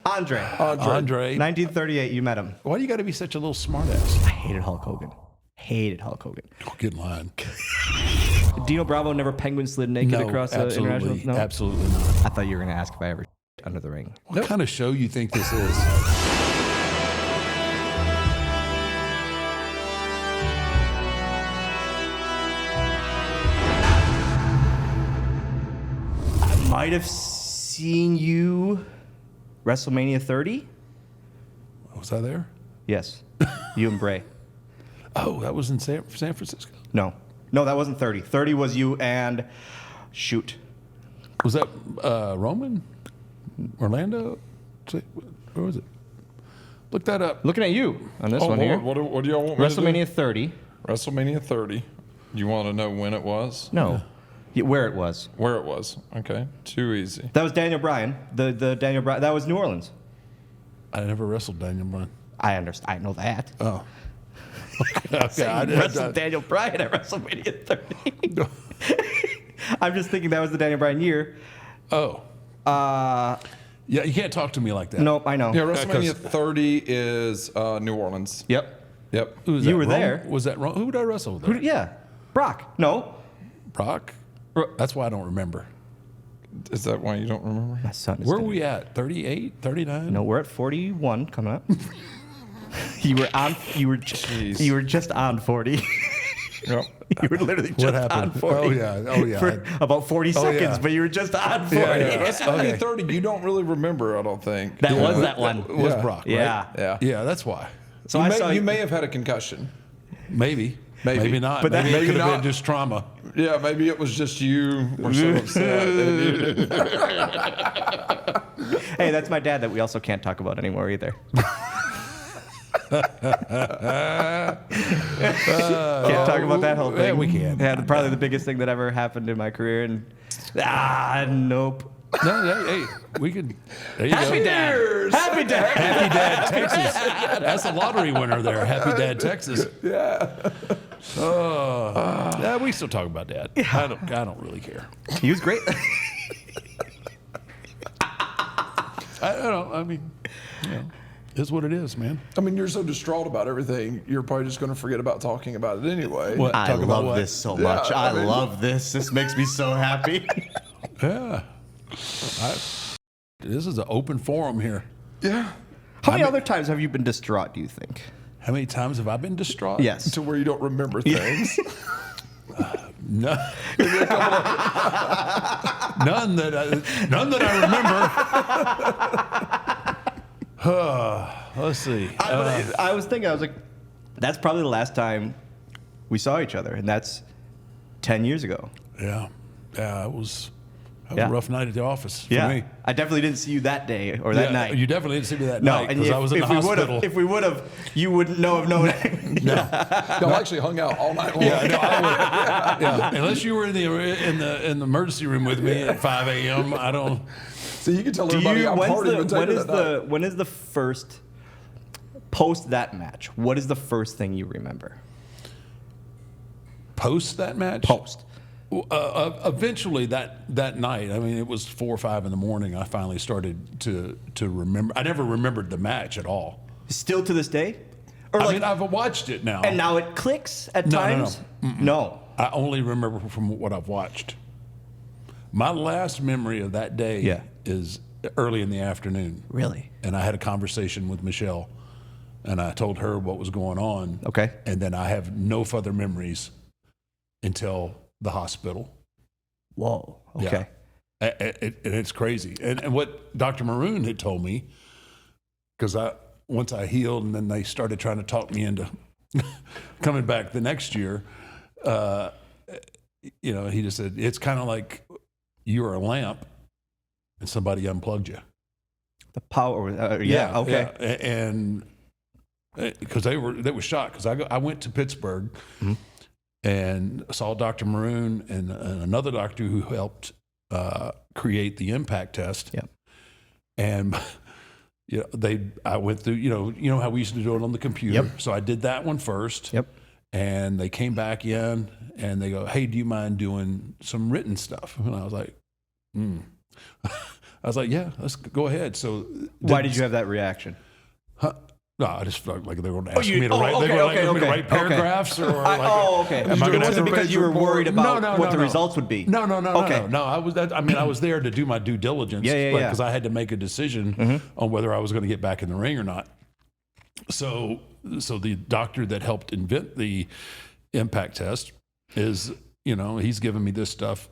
Andre. 1938, you met him. Why do you got to be such a little smartass? I hated Hulk Hogan. Oh, get in line. Dino Bravo never penguin slid naked across the international? No, absolutely not. I thought you were going to ask if I ever under the ring. What kind of show you think this is? I might have seen you WrestleMania 30. Was I there? Yes, you and Bray. Oh, that was in San Francisco? No, that wasn't 30. 30 was you and shoot. Was that Roman? Orlando? Where was it? Look that up. Looking at you on this one here. What do y'all want me to do? WrestleMania 30. WrestleMania 30. You want to know when it was? No, where it was. Where it was. Okay, too easy. That was Daniel Bryan. The Daniel Bryan. That was New Orleans. I never wrestled Daniel Bryan. I understand. I know that. Oh. Okay, I wrestled Daniel Bryan at WrestleMania 30. I'm just thinking that was the Daniel Bryan year. Oh. Yeah, you can't talk to me like that. Nope, I know. Yeah, WrestleMania 30 is New Orleans. Yep. You were there. Was that wrong? Who did I wrestle with? Yeah. Brock. No. Brock? That's why I don't remember. Is that why you don't remember? My son is Where are we at? 38, 39? No, we're at 41 coming up. You were just on 40. Yep. You were literally just on 40. Oh, yeah. For about 40 seconds, but you were just on 40. WrestleMania 30, you don't really remember, I don't think. That was that one. It was Brock, right? Yeah. Yeah, that's why. So you may have had a concussion. Maybe not. But maybe it could have not. been just trauma. Yeah, maybe it was just you were so upset. Hey, that's my dad that we also can't talk about anymore either. Can't talk about that whole thing. Yeah, we can. Yeah, probably the biggest thing that ever happened in my career. And nope. No, hey, we could. There you Happy go. Dad. Happy Dad. Happy Dad, Texas. That's a lottery winner there. Happy Dad, Texas. Yeah. Yeah, we still talk about Dad. I don't really care. He was great. I mean, it's what it is, man. I mean, you're so distraught about everything, you're probably just going to forget about talking about it anyway. What? I Talk about love what? this so much. I love this. This makes me so happy. Yeah. This is an open forum here. Yeah. How many other times have you been distraught, do you think? How many times have I been distraught? Yes. To where you don't remember things. No. None that I remember. Let's see. I was thinking, I was like, that's probably the last time we saw each other, and that's 10 years ago. Yeah. It was a rough night at the office for me. I definitally didn't see you that day or that night. You definitely didn't see me that No, night and because I was in the hospital. If we would have, you wouldn't know of knowing. Y'all actually hung out all night long. Yeah, no, I would. Yeah, unless you were in the emergency room with me at 5 a.m. I don't. So you can tell everybody I'm partying with Taker that night. When is the first post that match? What is the first thing you remember? Post that match? Post. Eventually that night, I mean, it was 4 or 5 in the morning. I finally started to remember. I never remembered the match at all. Still to this day? Or I mean, I've watched it now. And now it clicks at times? No. I only remember from what I've watched. My last memory of that day is early in the afternoon. Really? And I had a conversation with Michelle, and I told her what was going on. Okay. And then I have no further memories until the hospital. Whoa. Okay. Yeah. And it's crazy. And what Dr. Maroon had told me, because once I healed and then they started trying to talk me into coming back the next year, he just said, it's kind of like you were a lamp and somebody unplugged you. The power. Okay. Yeah. And because they were shocked, because I went to Pittsburgh and saw Dr. Maroon and another doctor who helped create the impact test. Yep. And I went through, you know how we used to do it on the computer. Yep. So I did that one first. Yep. And they came back in and they go, hey, do you mind doing some written stuff? And I was like, I was like, yeah, let's go ahead. So why did you have that reaction? No, I just felt like they were going to ask me to write. They were like me to write paragraphs or like. Okay. Am I going was it because you were worried about what the results would be? No. Okay. No, I was there to do my due diligence. Because I had to make a decision on whether I was going to get back in the ring or not. So the doctor that helped invent the impact test is, he's giving me this stuff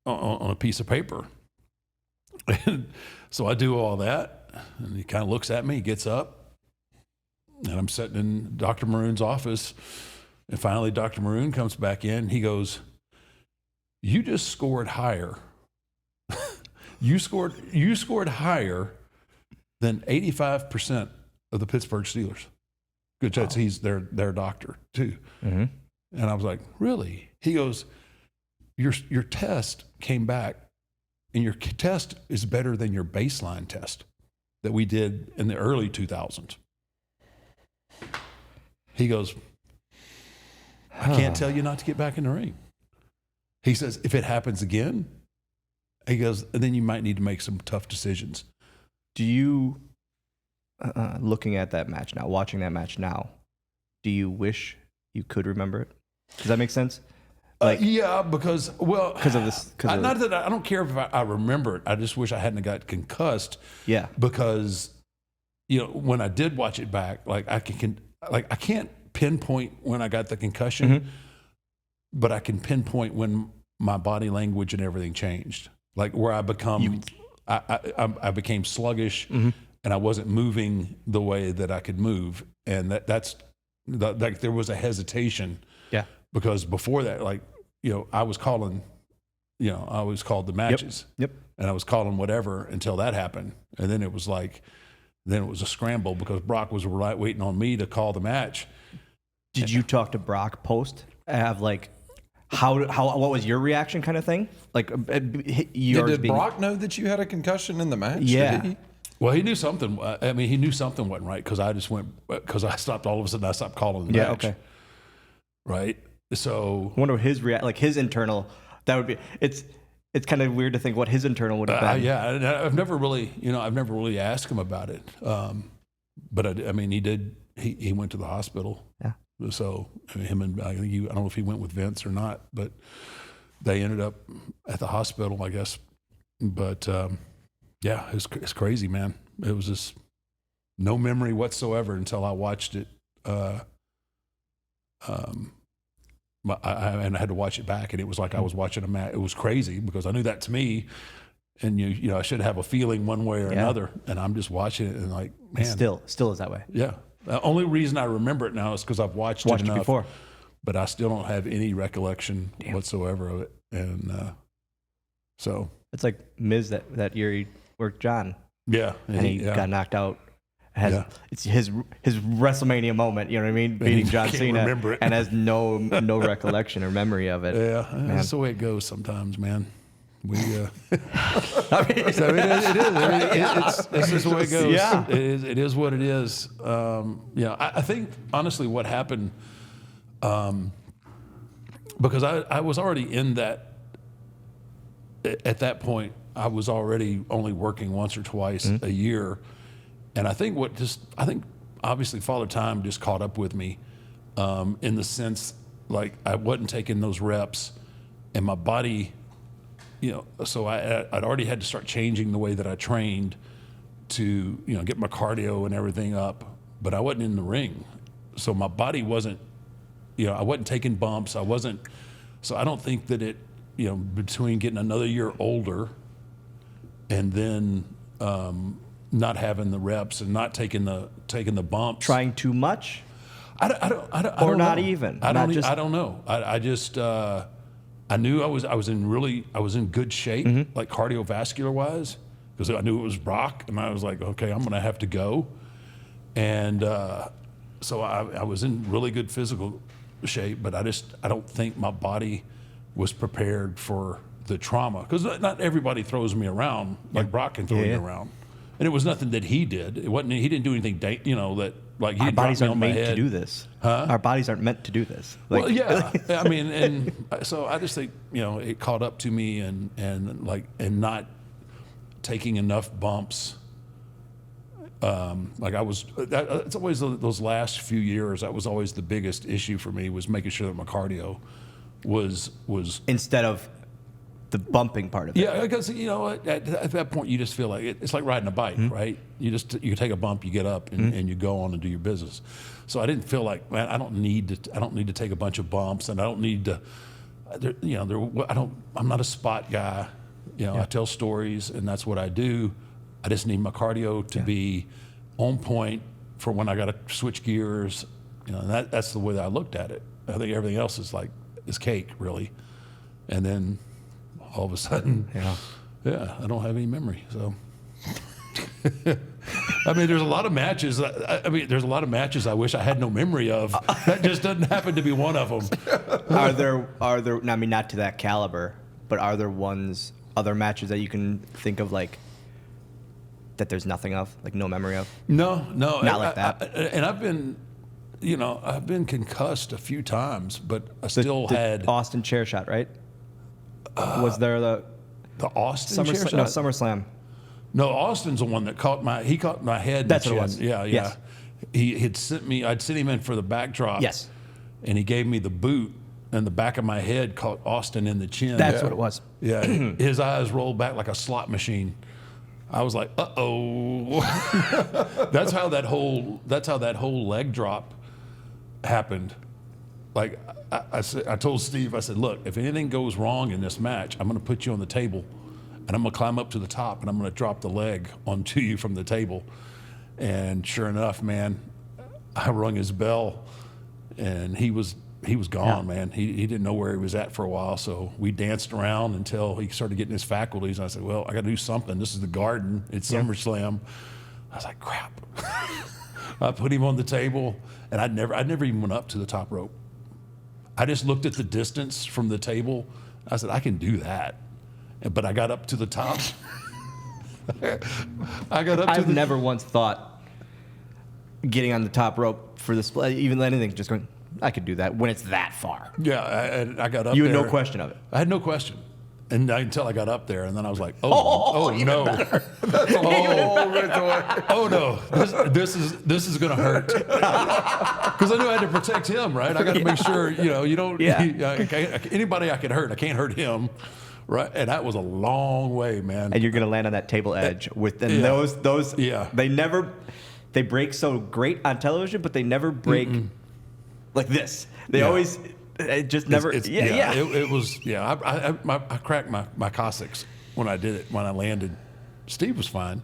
on a piece of paper. And so I do all that, and he kind of looks at me, he gets up. And I'm sitting in Dr. Maroon's office, and finally Dr. Maroon comes back in. He goes, "You just scored higher. you scored higher than 85% of the Pittsburgh Steelers." Good chance he's their doctor too. Mm-hmm. And I was like, "Really?" He goes, "Your test came back, and your test is better than your baseline test that we did in the early 2000s." He goes, "I can't tell you not to get back in the ring." He says, "If it happens again," he goes, "then you might need to make some tough decisions." Do you, looking at that match now, watching that match now, do you wish you could remember it? Does that make sense? Yeah, because of this. Not that I don't care if I remember it. I just wish I hadn't got concussed. Yeah. Because, when I did watch it back, I can't pinpoint when I got the concussion, but I can pinpoint when my body language and everything changed. Like where I I became sluggish, and I wasn't moving the way that I could move, and that's there was a hesitation. Yeah. Because before that, I was calling, I always called the matches. Yep. And I was calling whatever until that happened, and then it was a scramble because Brock was waiting on me to call the match. Did you talk to Brock post? Have what was your reaction kind of thing? Did Brock know that you had a concussion in the match? Yeah. Well, he knew something. He knew something wasn't right because I stopped all of a sudden. I stopped calling the match. Yeah. Okay. Right. So I wonder what his his internal. That would be. It's kind of weird to think what his internal would have been. Yeah, I've never really asked him about it. But he did. He went to the hospital. Yeah. So him and I don't know if he went with Vince or not, but they ended up at the hospital, I guess. But it's crazy, man. It was just no memory whatsoever until I watched it. I had to watch it back, and it was like I was watching a match. It was crazy because I knew that to me, and I should have a feeling one way or another, and I'm just watching it and like, man, still is that way. Yeah. The only reason I remember it now is because I've watched it enough, before, but I still don't have any recollection whatsoever of it, and so it's like Miz that year he worked John, and he got knocked out. It's his WrestleMania moment, you know what I mean? Beating John Cena, and has no recollection or memory of it. Yeah, that's the way it goes sometimes, man. It's just the way it goes. Yeah, it is what it is. I think honestly, what happened, because I was already in that. At that point, I was already only working once or twice a year. And I think obviously Father Time just caught up with me in the sense like I wasn't taking those reps, and my body, so I'd already had to start changing the way that I trained to get my cardio and everything up, but I wasn't in the ring, so my body wasn't, I wasn't taking bumps, so I don't think that it, between getting another year older and then not having the reps and not taking the bumps. Trying too much? I don't or not know. even. I don't know. I just I knew I was in good shape, like cardiovascular wise, because I knew it was Brock, and I was like, okay, I'm gonna have to go, and so I was in really good physical shape, but I don't think my body was prepared for the trauma, because not everybody throws me around like Brock can throw you around. And it was nothing that he did. It wasn't. He didn't do anything. That like he our didn't bodies drop me aren't on my made head. to do this. Huh? Our bodies aren't meant to do this. Well, yeah. and so I just think it caught up to me and not. taking enough bumps. It's always those last few years. That was always the biggest issue for me, was making sure that my cardio was instead of the bumping part of it. Yeah, because at that point you just feel like it's like riding a bike, right? You take a bump, you get up, and you go on and do your business. So I didn't feel like, man, I don't need to take a bunch of bumps, and I don't need to. I'm not a spot guy. I tell stories, and that's what I do. I just need my cardio to be on point for when I got to switch gears. And that's the way that I looked at it. I think everything else is cake, really. And then all of a sudden, I don't have any memory. So, I mean, there's a lot of matches. There's a lot of matches I wish I had no memory of. That just doesn't happen to be one of them. Are there? I mean, not to that caliber, but are there other matches that you can think of, like, that there's nothing of, like no memory of? No, not like that. And I've been concussed a few times, but I still had Austin chair shot, right? Was there the Austin chair shot? No, SummerSlam. No, Austin's the one that caught my head. That's what it was. Yeah. Yes. He had sent me. I'd sent him in for the backdrop. Yes. And he gave me the boot, and the back of my head caught Austin in the chin. That's what it was. Yeah. His eyes rolled back like a slot machine. I was like, uh-oh. That's how that whole leg drop happened. Like, I told Steve, I said, look, if anything goes wrong in this match, I'm going to put you on the table, and I'm going to climb up to the top, and I'm going to drop the leg onto you from the table. And sure enough, man, I rung his bell, and he was gone, man. He didn't know where he was at for a while, so we danced around until he started getting his faculties. And I said, well, I got to do something. This is the Garden. It's SummerSlam. I was like, crap. I put him on the table, and I never even went up to the top rope. I just looked at the distance from the table. I said, I can do that. But I got up to the top. I've never once thought getting on the top rope for the split, even anything, just going, I could do that when it's that far. Yeah, I got up there. You had no question of it. I had no question. And until I got up there, and then I was like, oh no. Oh no, this is going to hurt. Because I knew I had to protect him, right? I got to make sure, you don't, anybody I could hurt, I can't hurt him. Right, and that was a long way, man. And you're going to land on that table edge those. Yeah. They break so great on television, but they never break like this. They always. It just never. It was. I cracked my coccyx when I did it. When I landed, Steve was fine.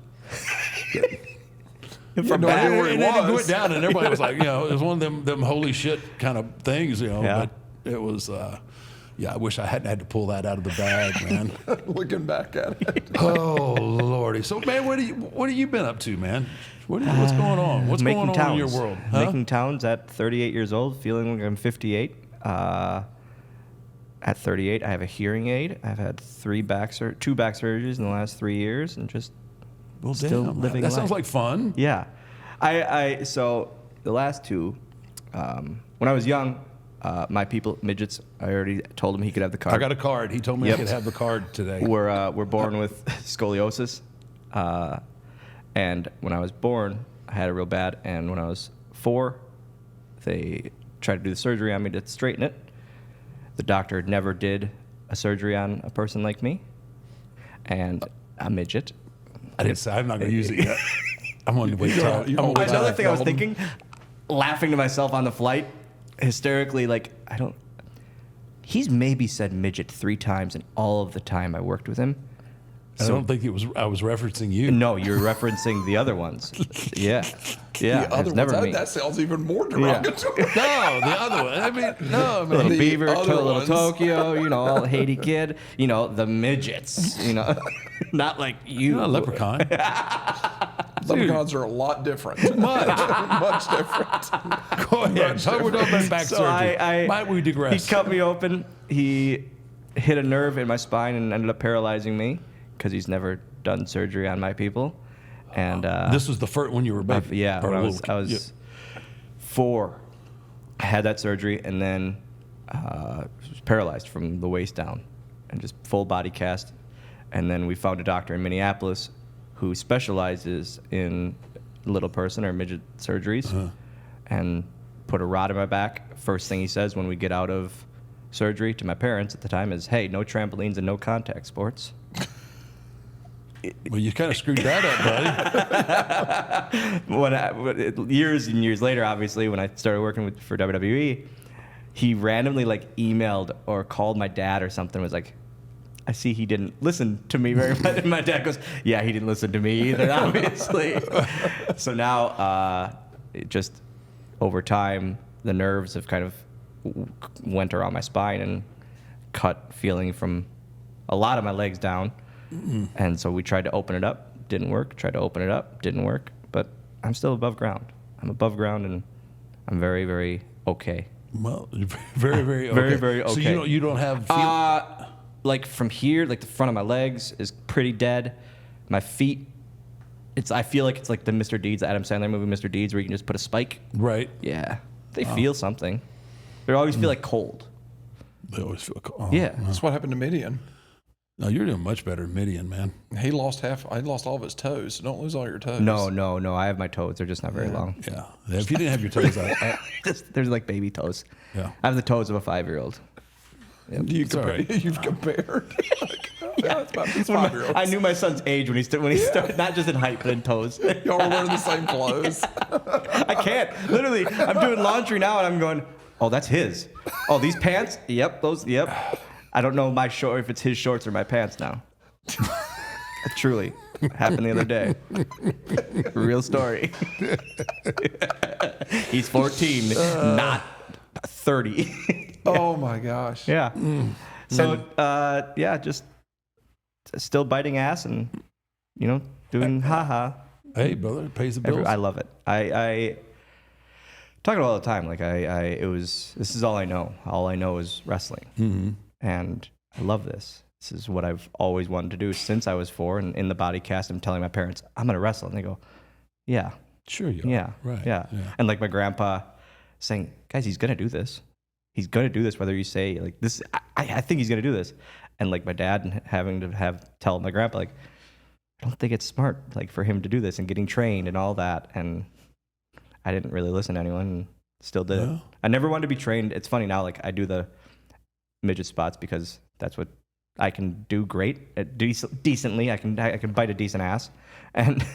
From where it went down, and everybody was like, it was one of them holy shit kind of things, But it was. I wish I hadn't had to pull that out of the bag, man. Looking back at it. Oh Lordy! So, man, what have you been up to, man? What's going on? What's going on in your world? Huh? Making towns at 38 years old, feeling like I'm 58. At 38, I have a hearing aid. I've had 2 back surgeries in the last 3 years, and just still living life. That sounds like fun. Yeah, so the last 2, when I was young, my people, midgets, I already told him he could have the card. I got a card. He told me I could have the card today. We're born with scoliosis, and when I was born, I had it real bad. And when I was 4, they tried to do the surgery on me to straighten it. The doctor never did a surgery on a person like me, and a midget. I'm not going to use it yet. I'm going to wait till. Another thing I was thinking, laughing to myself on the flight, hysterically, like, he's maybe said midget 3 times in all of the time I worked with him. I don't think I was referencing you. No, you're referencing the other ones. Yeah. The other ones, that sounds even more derogatory. No, the other one. I mean, Little Beaver, Little Tokyo, all Haiti Kid, the midgets, not like you. You're a leprechaun. Leprechauns are a lot different. Much different. Go ahead. We're talking about back surgery. Might we digress? He cut me open. He hit a nerve in my spine and ended up paralyzing me because he's never done surgery on my people. And this was the first when you were baby. When I was 4. I had that surgery, and then was paralyzed from the waist down, and just full body cast. And then we found a doctor in Minneapolis who specializes in little person or midget surgeries, and put a rod in my back. First thing he says when we get out of surgery to my parents at the time is, "Hey, no trampolines and no contact sports." Well, you kind of screwed that up, buddy. Years and years later, obviously, when I started working for WWE, he randomly emailed or called my dad or something. Was like, "I see he didn't listen to me very much." And my dad goes, "Yeah, he didn't listen to me either, obviously." So now, just over time, the nerves have kind of went around my spine and cut feeling from a lot of my legs down. And so we tried to open it up, didn't work. Tried to open it up, didn't work. But I'm still above ground. I'm above ground, and I'm very, very okay. Well, very, very okay. Very, very okay. So you don't have from here, the front of my legs is pretty dead. My feet, I feel like it's like the Mr. Deeds, the Adam Sandler movie, Mr. Deeds, where you can just put a spike. Right. Yeah. They feel something. They always feel cold. They always feel cold. Oh, yeah. That's what happened to Midian. No, you're doing much better than Midian, man. He lost all of his toes. So don't lose all your toes. No. I have my toes. They're just not very long. Yeah. If you didn't have your toes, there's like baby toes. Yeah. I have the toes of a 5-year-old. Yep. You've compared. Yeah, it's about 5-year-olds. I knew my son's age when he started, not just in height, but in toes. Y'all were wearing the same clothes. I can't. Literally, I'm doing laundry now, and I'm going, "Oh, that's his. Oh, these pants? Yep, those. Yep." I don't know if it's his shorts or my pants now. Truly, happened the other day. Real story. He's 14, not 30. Oh my gosh. Yeah. So just still biting ass and doing haha. Hey, brother, it pays the bills. I love it. I talk about it all the time. This is all I know. All I know is wrestling. Mm-hmm. And I love this. This is what I've always wanted to do since I was 4. And in the body cast, I'm telling my parents, "I'm going to wrestle." And they go, "Yeah. Sure you are." Yeah. Right. Yeah. And my grandpa saying, "Guys, he's going to do this. He's going to do this whether you say this. I think he's going to do this." And my dad having to tell my grandpa, "I don't think it's smart for him to do this," and getting trained and all that. And I didn't really listen to anyone and still did it. I never wanted to be trained. It's funny now, I do the midget spots because that's what I can do great decently. I can bite a decent ass, and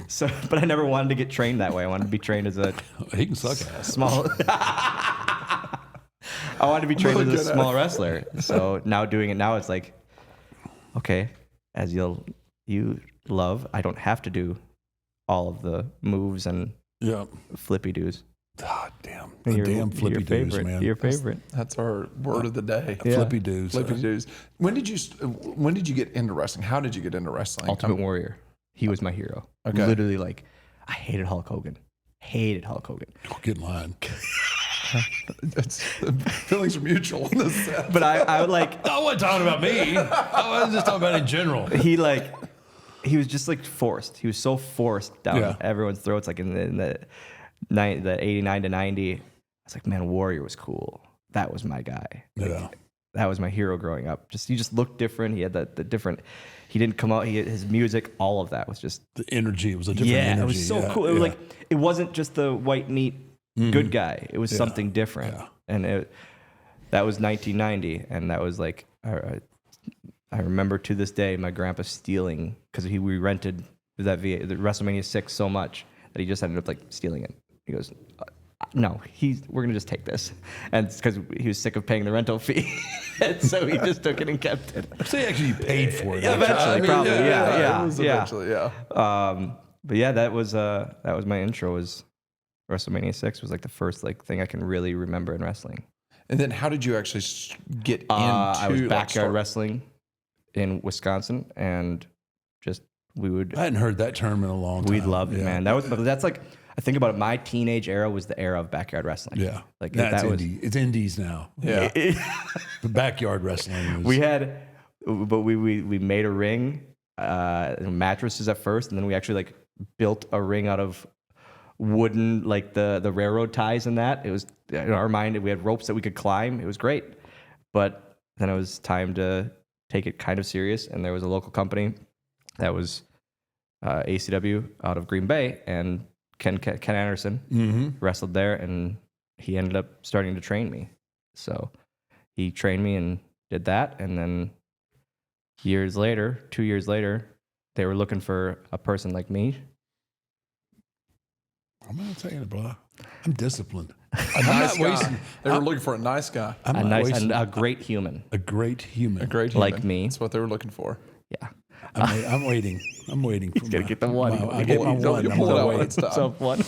so. But I never wanted to get trained that way. I wanted to be trained as a he can suck ass. Small. I wanted to be trained as a small wrestler. So now doing it now, it's okay, as you love, I don't have to do all of the moves and flippy doos. God damn. Damn flippy doos, man. Your favorite. That's our word of the day. Yeah. Flippy doos. Flippy doos. When did you get into wrestling? How did you get into wrestling? Ultimate Warrior. He was my hero. Okay. Literally, I hated Hulk Hogan. Oh, get in line. Feelings are mutual in this sense. But I wasn't talking about me. I was just talking about in general. He was just forced. He was so forced down everyone's throats. In the 89 to 90, I was like, man, Warrior was cool. That was my guy. That was my hero growing up. He just looked different. He had the different. He didn't come out. His music, all of that was just the energy. It was a different energy. It was so cool. It was it wasn't just the white meat good guy. It was something different. Yeah. And that was 1990, and that was I remember to this day my grandpa stealing because we rented the WrestleMania 6 so much that he just ended up stealing it. He goes, "No, we're gonna just take this," and it's because he was sick of paying the rental fee, and so he just took it and kept it. So you paid for it. Eventually, probably, yeah. Eventually, yeah. But yeah, that was my intro. Was WrestleMania 6 was the first thing I can really remember in wrestling. And then how did you actually get into? I was backyard wrestling in Wisconsin, and just I hadn't heard that term in a long time. We loved it, man. That's I think about it. My teenage era was the era of backyard wrestling. Yeah, it's indies now. Yeah, the backyard wrestling. We made a ring, mattresses at first, and then we actually built a ring out of wooden, the railroad ties and that. It was in our mind. We had ropes that we could climb. It was great, but then it was time to take it kind of serious. And there was a local company that was ACW out of Green Bay, and Ken Anderson wrestled there, and he ended up starting to train me. So he trained me and did that, and then 2 years later, they were looking for a person like me. I'm not saying it, bro. I'm disciplined. A nice guy. They were looking for a nice guy. A great human. A great human. Like me. That's what they were looking for. Yeah. I'm waiting. He's going to get the one. I'll get my one. Pull it out next time. So one.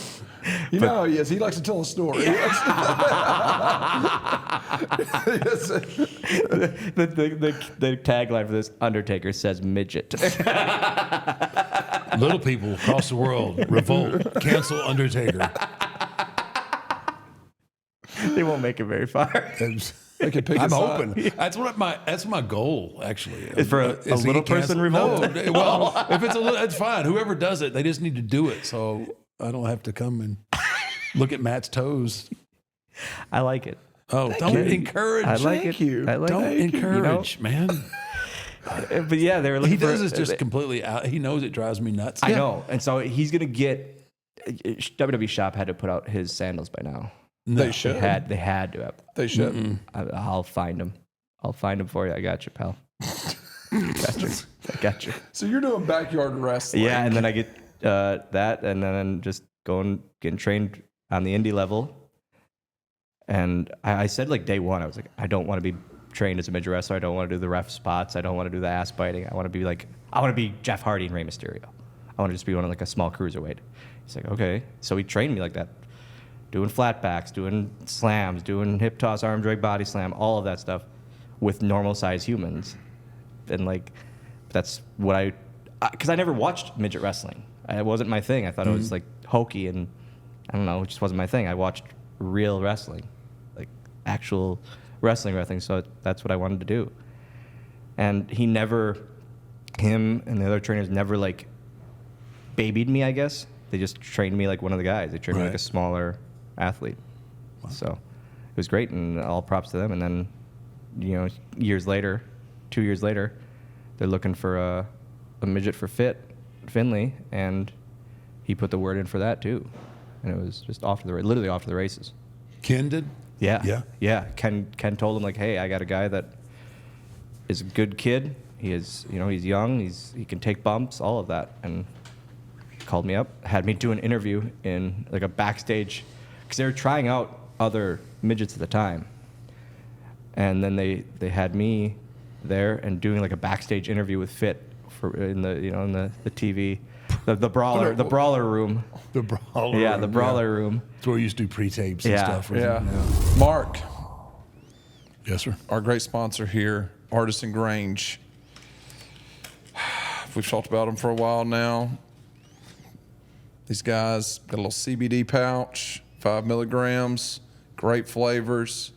You know how he is. He likes to tell a story. The tagline for this, Undertaker says midget. Little people across the world, revolt, cancel Undertaker. They won't make it very far. They can pick I'm hoping. That's my goal, actually. Is for a little person revolt? No, well, if it's a little, that's fine. Whoever does it, they just need to do it. So I don't have to come and look at Matt's toes. I like it. Oh, don't encourage. I like it. You. I like don't it. encourage, man. But yeah, they were looking he does this just completely out. He knows it drives me nuts. I know. And so he's going to get, WWE Shop had to put out his sandals by now. No, they should. They had to have. They should. I'll find them. I'll find them for you. I got you, pal. I got you. So you're doing backyard wrestling. Yeah, and then I get that, and then just getting trained on the indie level. And I said like day one, I was like, I don't want to be trained as a midget wrestler. I don't want to do the ref spots. I don't want to do the ass biting. I want to be Jeff Hardy and Rey Mysterio. I want to just be one of like a small cruiserweight. He's like, okay. So he trained me like that. Doing flatbacks, doing slams, doing hip toss, arm drag, body slam, all of that stuff with normal size humans. And like, that's what because I never watched midget wrestling. It wasn't my thing. I thought it was like hokey, and I don't know, it just wasn't my thing. I watched real wrestling, like actual wrestling. So that's what I wanted to do. And him and the other trainers never like babied me, I guess. They just trained me like one of the guys. They trained me like a smaller athlete. Wow. So it was great, and all props to them. And then, 2 years later, they're looking for a midget for Finlay, and he put the word in for that too. And it was just literally off to the races. Ken did? Yeah. Ken told him like, hey, I got a guy that is a good kid. He is, he's young. He can take bumps, all of that. And called me up, had me do an interview in like a backstage, because they were trying out other midgets at the time. And then they had me there and doing like a backstage interview with Fit in the TV, the brawler room. The brawler room. Yeah, the brawler room. It's where we used to do pre-tapes and stuff. Yeah. Mark. Yes, sir. Our great sponsor here, Artisan Grange. We've talked about them for a while now. These guys got a little CBD pouch, 5 milligrams, great flavors.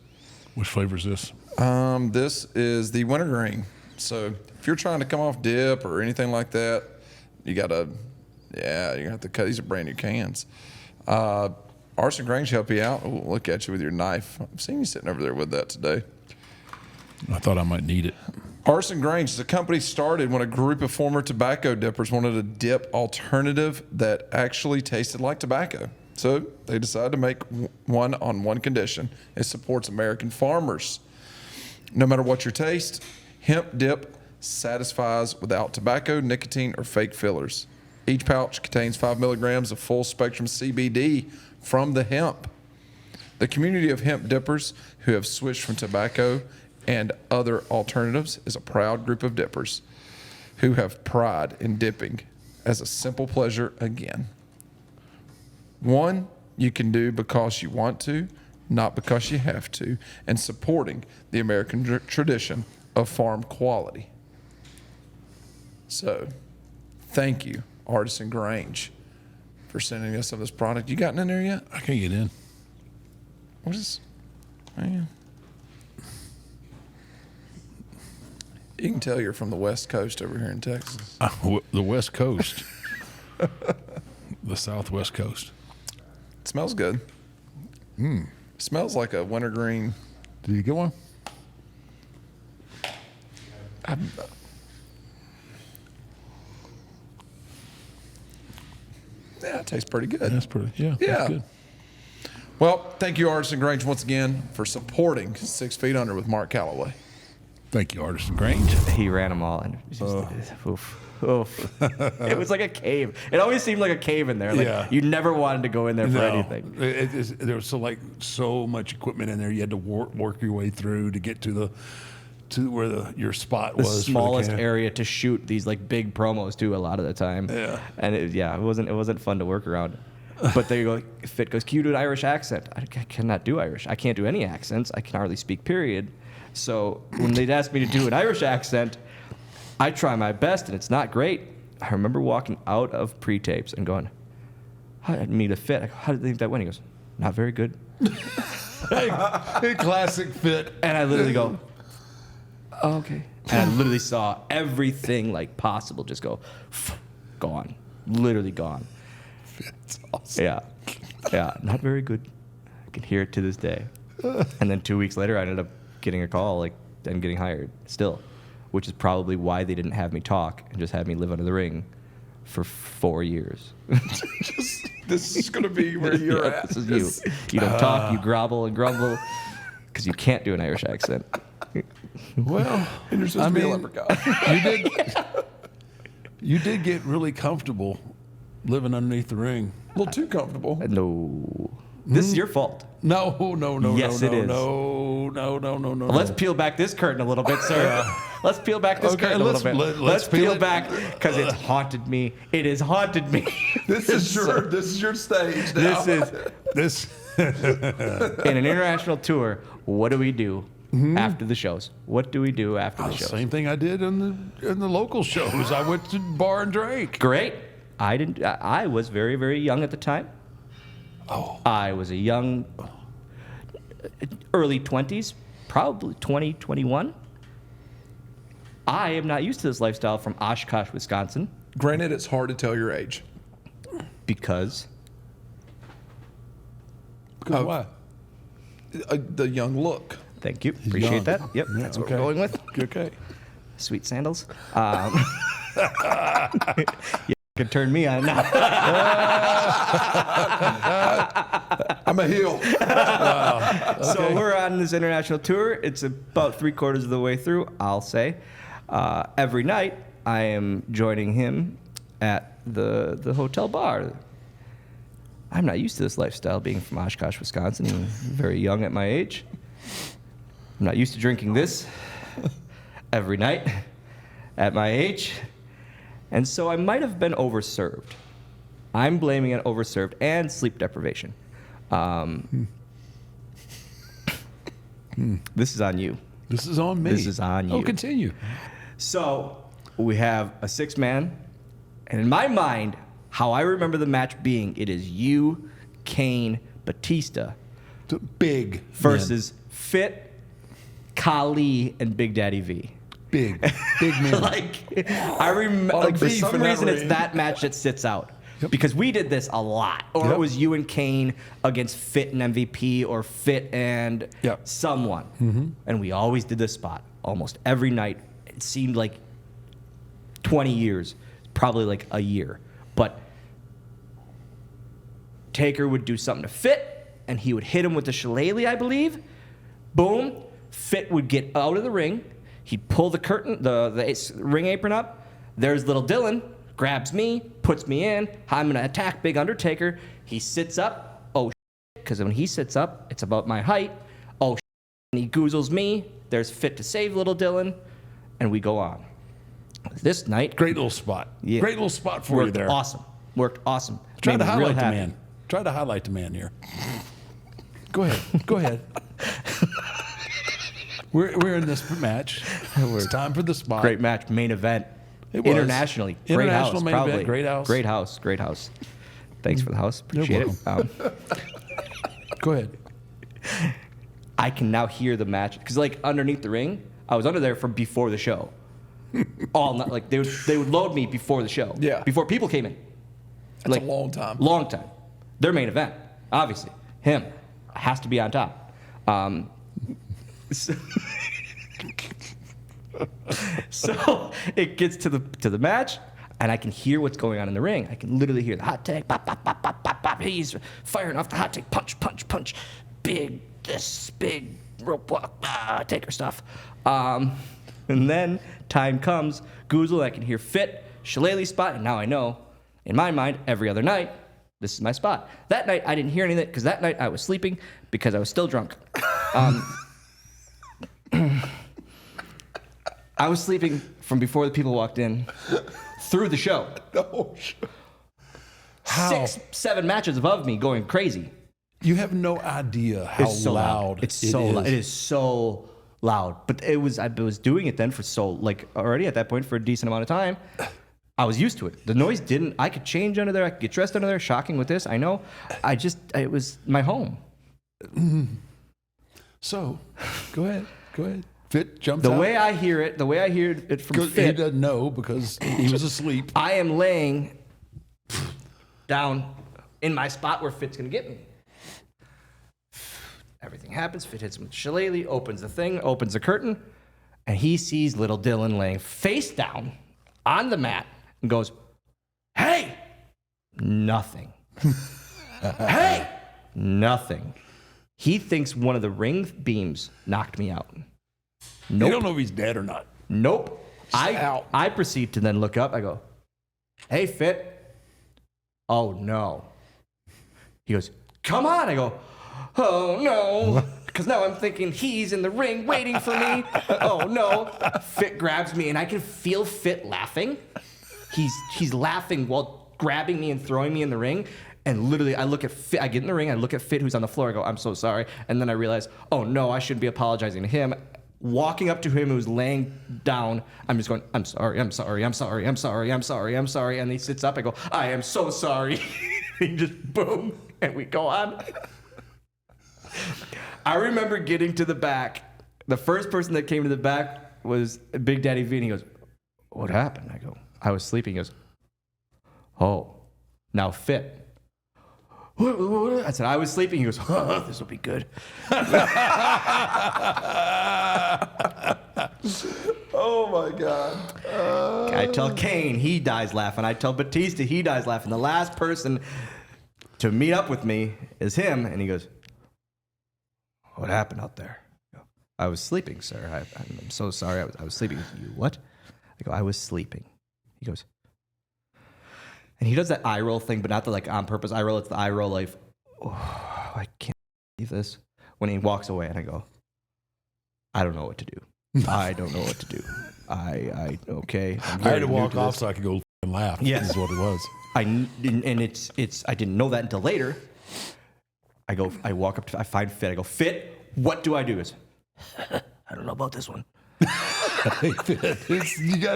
Which flavor is this? This is the wintergreen. So if you're trying to come off dip or anything like that, you're gonna have to cut. These are brand new cans. Artisan Grange help you out. Ooh, look at you with your knife. I've seen you sitting over there with that today. I thought I might need it. Artisan Grange is a company started when a group of former tobacco dippers wanted a dip alternative that actually tasted like tobacco. So they decided to make one on one condition. It supports American farmers. No matter what your taste, hemp dip satisfies without tobacco, nicotine, or fake fillers. Each pouch contains 5 milligrams of full spectrum CBD from the hemp. The community of hemp dippers who have switched from tobacco and other alternatives is a proud group of dippers who have pride in dipping as a simple pleasure again. One you can do because you want to, not because you have to, and supporting the American tradition of farm quality. So, thank you, Artisan Grange, for sending us some of this product. You gotten in there yet? I can't get in. What is? Man. You can tell you're from the West Coast over here in Texas. The West Coast. The Southwest Coast. It smells good. It smells like a wintergreen. Did you get one? Yeah, it tastes pretty good. That's pretty. Yeah. That's good. Well, thank you, Artisan Grange, once again for supporting 6 Feet Under with Mark Calloway. Thank you, Artisan Grange. He ran them all, and it was just, oof. It was like a cave. It always seemed like a cave in there. Like you never wanted to go in there for anything. There was so much equipment in there. You had to work your way through to get to where your spot was. The smallest area to shoot these like big promos too. A lot of the time. Yeah. And it wasn't fun to work around. But there you go. Fit goes, can you do an Irish accent? I cannot do Irish. I can't do any accents. I can hardly speak, period. So when they'd ask me to do an Irish accent, I try my best, and it's not great. I remember walking out of pre-tapes and going, how did I meet a Fit? I go, how did they think that went? He goes, not very good. Classic Fit. And I literally go, oh, okay. And I literally saw everything like possible just go, gone. Literally gone. It's awesome. Yeah, not very good. I can hear it to this day. And then 2 weeks later, I ended up getting a call, and getting hired still, which is probably why they didn't have me talk and just had me live under the ring for 4 years. This is going to be where you're at. This is you. You don't talk, you grovel and grumble, because you can't do an Irish accent. Well, and you're supposed to be a leprechaun. You did get really comfortable living underneath the ring. A little too comfortable. No. This is your fault. No. Yes, it is. No. Let's peel back this curtain a little bit, sir. Let's peel back this curtain a little bit. Let's peel back, because it's haunted me. It has haunted me. This is your stage now. This in an international tour. What do we do after the shows? What do we do after the shows? Same thing I did in the local shows. I went to bar and drank. Great. I was very, very young at the time. Oh. I was a young, early 20s, probably 20, 21. I am not used to this lifestyle from Oshkosh, Wisconsin. Granted, it's hard to tell your age. Because Why? The young look. Thank you. Appreciate that. Yep, that's what we're going with. Okay. Sweet sandals. You can turn me on now. I'm a heel. Okay. So we're on this international tour. It's about 3/4 of the way through, I'll say. Every night, I am joining him at the hotel bar. I'm not used to this lifestyle, being from Oshkosh, Wisconsin, and very young at my age. I'm not used to drinking this every night at my age. And so I might have been overserved. I'm blaming it overserved and sleep deprivation. This is on you. This is on me. This is on you. Oh, continue. So we have a 6-man, and in my mind, how I remember the match being, it is you, Kane, Batista, Big versus Fit, Khali, and Big Daddy V. Big man. I remember, for some reason, it's that match that sits out. Yep. Because we did this a lot. Or it was you and Kane against Fit and MVP, or Fit and someone. Mm-hmm. And we always did this spot almost every night. It seemed like 20 years, probably like a year. But Taker would do something to Fit, and he would hit him with the shillelagh, I believe. Boom. Fit would get out of the ring. He'd pull the curtain, the ring apron up. There's little Dylan, grabs me, puts me in. I'm going to attack Big Undertaker. He sits up. Oh, shit. Because when he sits up, it's about my height. Oh, shit. And he goozles me. There's Fit to save little Dylan. And we go on. This night. Great little spot. Yeah. Great little spot for you there. Worked awesome. Try to highlight the man. Try to highlight the man here. Go ahead. We're in this match. It's time for the spot. Great match, main event. It was. Internationally. International great main house, event. Great house. Great house. Thanks for the house. Appreciate it. Go ahead. I can now hear the match because, underneath the ring, I was under there from before the show. All night, they would load me before the show. Yeah. Before people came in. That's a long time. Long time. Their main event, obviously. Him has to be on top. So it gets to the match, and I can hear what's going on in the ring. I can literally hear the hot tag, bop, bop, bop, bop, bop, bop. He's firing off the hot tag, punch, punch, punch. Big rope walk, Taker stuff. And then time comes, Goozle, I can hear Fit, Shillelagh's spot, and now I know, in my mind, every other night, this is my spot. That night, I didn't hear anything, because that night I was sleeping because I was still drunk. I was sleeping from before the people walked in through the show. No. How? 6-7 matches above me going crazy. You have no idea how loud it's so loud. It is so loud. But I was doing it then for already at that point for a decent amount of time. I was used to it. The noise I could change under there. I could get dressed under there. Shocking with this, I know. It was my home. So, go ahead. Fit jumps out. The way I hear it from Fit. He doesn't know because he was asleep. I am laying down in my spot where Fit's going to get me. Everything happens. Fit hits him with Shillelagh, opens the thing, opens the curtain, and he sees little Dylan laying face down on the mat and goes, "Hey!" Nothing. "Hey!" Nothing. He thinks one of the ring beams knocked me out. Nope. You don't know if he's dead or not. Nope. I proceed to then look up. I go, "Hey, Fit." "Oh, no." He goes, "Come on." I go, "Oh, no." Because now I'm thinking he's in the ring waiting for me. Oh, no. Fit grabs me, and I can feel Fit laughing. He's laughing while grabbing me and throwing me in the ring. And literally, I look at Fit. I get in the ring. I look at Fit, who's on the floor. I go, "I'm so sorry." And then I realize, oh, no, I shouldn't be apologizing to him. Walking up to him, who's laying down, I'm just going, "I'm sorry, I'm sorry, I'm sorry, I'm sorry, I'm sorry, I'm sorry." And he sits up. I go, "I am so sorry." He just boom, and we go on. I remember getting to the back. The first person that came to the back was Big Daddy V, and he goes, "What happened?" I go, "I was sleeping." He goes, "Oh, now Fit." I said, "I was sleeping." He goes, "Oh, this will be good." Oh my God. I tell Kane, he dies laughing. I tell Batista, he dies laughing. The last person to meet up with me is him, and he goes, "What happened out there?" I go, "I was sleeping, sir. I'm so sorry. I was sleeping." "You what?" I go, "I was sleeping." He goes, and he does that eye roll thing, but not the on purpose eye roll. It's the eye roll like, "Oh, I can't believe this." When he walks away, and I go, "I don't know what to do. I don't know what to do. Okay." I had to walk off so I could go and laugh. Yes. This is what it was. I didn't know that until later. I walk up to, I find Fit. I go, "Fit, what do I do?" He goes, "I don't know about this one." Hey, Fit, you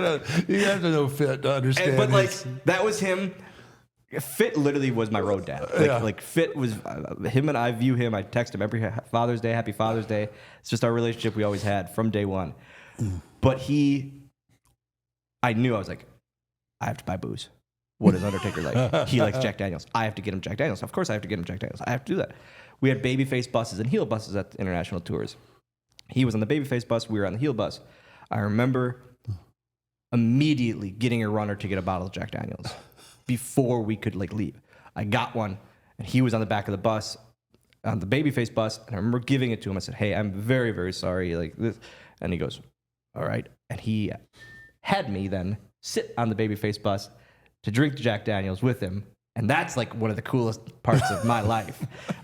have to know Fit to understand. But that was him. Fit literally was my road dad. Like Fit was him, and I view him. I text him every Father's Day, Happy Father's Day. It's just our relationship we always had from day one. But I knew, I was like, I have to buy booze. What is Undertaker like? He likes Jack Daniels. I have to get him Jack Daniels. Of course I have to get him Jack Daniels. I have to do that. We had babyface buses and heel buses at the international tours. He was on the babyface bus. We were on the heel bus. I remember immediately getting a runner to get a bottle of Jack Daniels before we could leave. I got one, and he was on the back of the bus, on the babyface bus, and I remember giving it to him. I said, "Hey, I'm very, very sorry." This, and he goes, "All right." And he had me then sit on the babyface bus to drink Jack Daniels with him, and that's one of the coolest parts of my life. I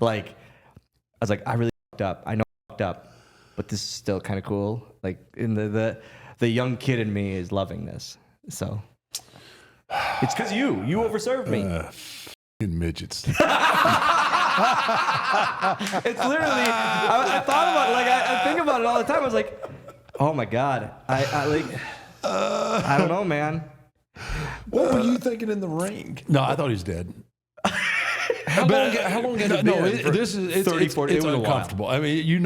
was like, I really fucked up. I know I fucked up, but this is still kind of cool. In the young kid in me is loving this. So it's because you overserved me. Midgets. It's literally. I thought about it. I think about it all the time. I was like, oh my God. I don't know, man. What were you thinking in the ring? No, I thought he was dead. How long had it been? This is 30, 40. It's uncomfortable. I mean,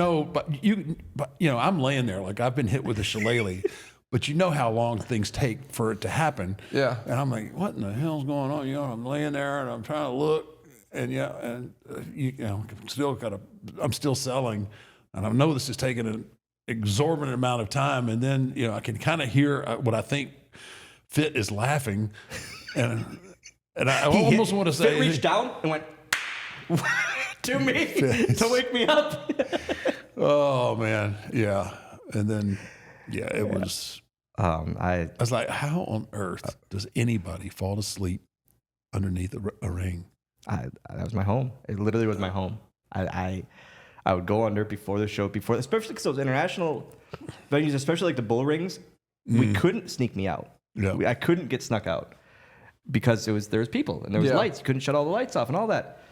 but I'm laying there I've been hit with a shillelagh, but you know how long things take for it to happen. Yeah. And I'm like, what in the hell's going on? I'm laying there and I'm trying to look, and I'm still selling, and I know this is taking exorbitant amount of time, and then I can kind of hear what I think Fit is laughing, and I almost want to say Fit reached down and went to me to wake me up. Oh man, yeah, and then it was. I was like, how on earth does anybody fall asleep underneath a ring? That was my home. It literally was my home. I would go under before the show, especially because those international venues, especially like the bull rings, we couldn't sneak me out. Yeah. I couldn't get snuck out because there was people and there was lights. You couldn't shut all the lights off and all that.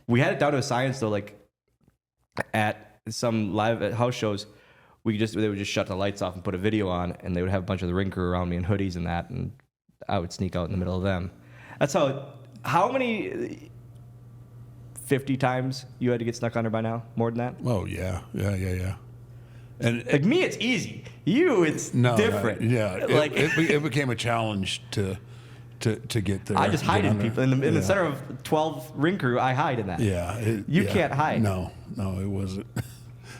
We had it down to a science though. Like at some live at house shows, they would just shut the lights off and put a video on, and they would have a bunch of the ring crew around me in hoodies and that, and I would sneak out in the middle of them. That's how many 50 times you had to get snuck under by now? More than that? Oh yeah. And like me, it's easy. You, it's different. It became a challenge to get there. I just hide in people in the center of 12 ring crew. I hide in that. Yeah, you can't hide. No, it wasn't.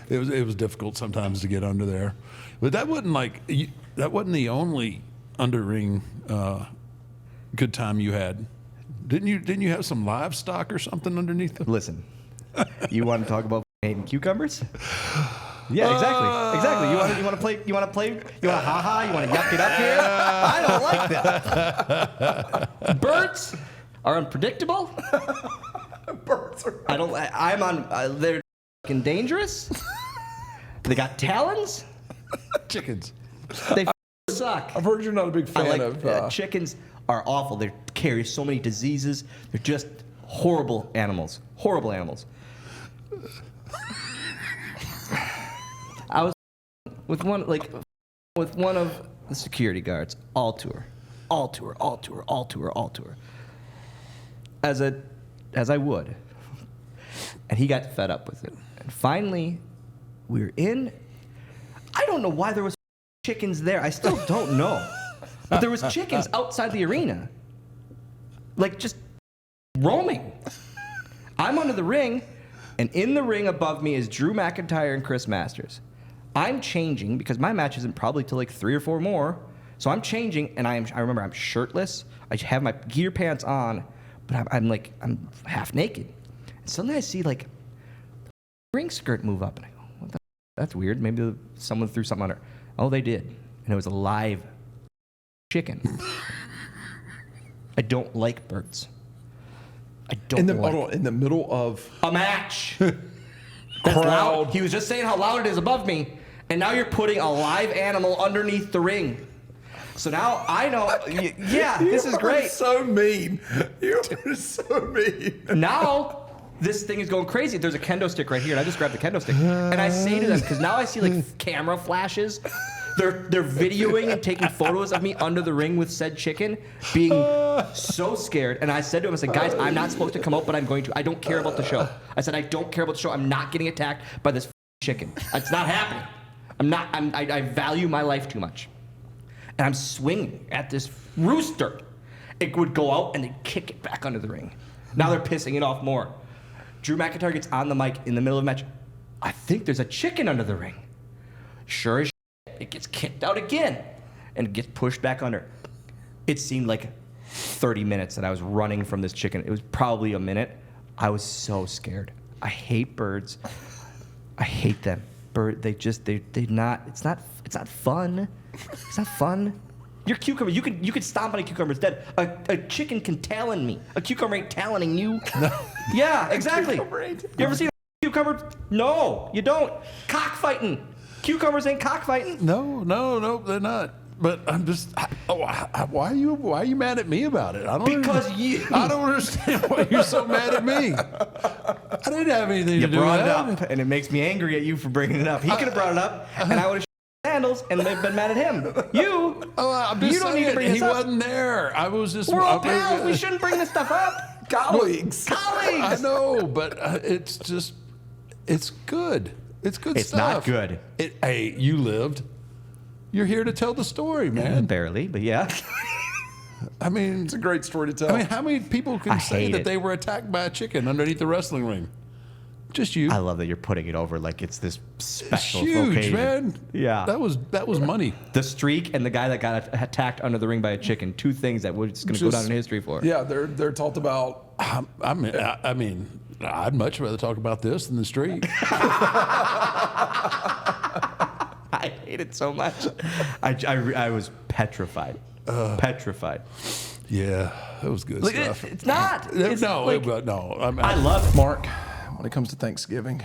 It was difficult sometimes to get under there, but that wasn't the only under ring good time you had. Didn't you have some livestock or something underneath them? Listen, you want to talk about hating cucumbers? Yeah, exactly. You want to play? You want to ha-ha? You want to yuck it up here? I don't like that. Birds are unpredictable. They're fucking dangerous. They got talons. Chickens. They suck. I've heard you're not a big fan of chickens. Are awful. They carry so many diseases. They're just horrible animals. Horrible animals. I was with one of the security guards all tour. As I would. And he got fed up with it. And finally, we were in. I don't know why there was chickens there. I still don't know. But there was chickens outside the arena. Like just roaming. I'm under the ring, and in the ring above me is Drew McIntyre and Chris Masters. I'm changing because my match isn't probably till like 3 or 4 more. So I'm changing, and I remember I'm shirtless. I have my gear pants on, but I'm half naked. And suddenly I see like the ring skirt move up, and I go, what the? That's weird. Maybe someone threw something on her. Oh, they did, and it was a live chicken. I don't like birds. I don't in the middle of a match. Crowd. He was just saying how loud it is above me, and now you're putting a live animal underneath the ring. So now I know. This is great. So mean. You are so mean. Now this thing is going crazy. There's a kendo stick right here, and I just grabbed the kendo stick, and I say to them, because now I see like camera flashes. They're videoing and taking photos of me under the ring with said chicken, being so scared. And I said to him, I said, guys, I'm not supposed to come out, but I'm going to. I don't care about the show. I said, I don't care about the show. I'm not getting attacked by this chicken. It's not happening. I value my life too much. And I'm swinging at this rooster. It would go out and they'd kick it back under the ring. Now they're pissing it off more. Drew McIntyre gets on the mic in the middle of the match. I think there's a chicken under the ring. Sure as it gets kicked out again and gets pushed back under. It seemed like 30 minutes that I was running from this chicken. It was probably a minute. I was so scared. I hate birds. I hate them. It's not fun. It's not fun. Your cucumber, you could stomp on a cucumber, it's dead. A chicken can talon me. A cucumber ain't taloning you. No. Yeah, exactly. You ever seen a cucumber? No, you don't. Cockfighting. Cucumbers ain't cockfighting. No, they're not. But I'm just, why are you mad at me about it? I don't understand why you're so mad at me. I didn't have anything to do with it. You brought it up, and it makes me angry at you for bringing it up. He could have brought it up, and I would have sandals, and they've been mad at him. You don't need to bring this up. He wasn't there. I was just. We're all pals. We shouldn't bring this stuff up. Colleagues. I know, but it's just, it's good. It's good stuff. It's not good. Hey, you lived. You're here to tell the story, man. Barely, but yeah. I mean, it's a great story to tell. I mean, how many people can say that they were attacked by a chicken underneath the wrestling ring? Just you. I love that you're putting it over like it's this special it's huge, occasion. Man. Yeah. That was money. The streak and the guy that got attacked under the ring by a chicken. Two things that we're just going to go down in history for. Yeah, they're talked about. I mean, I'd much rather talk about this than the streak. I hate it so much. I was petrified. Petrified. Yeah, it was good stuff. It's not. No. I love it. Mark, when it comes to Thanksgiving,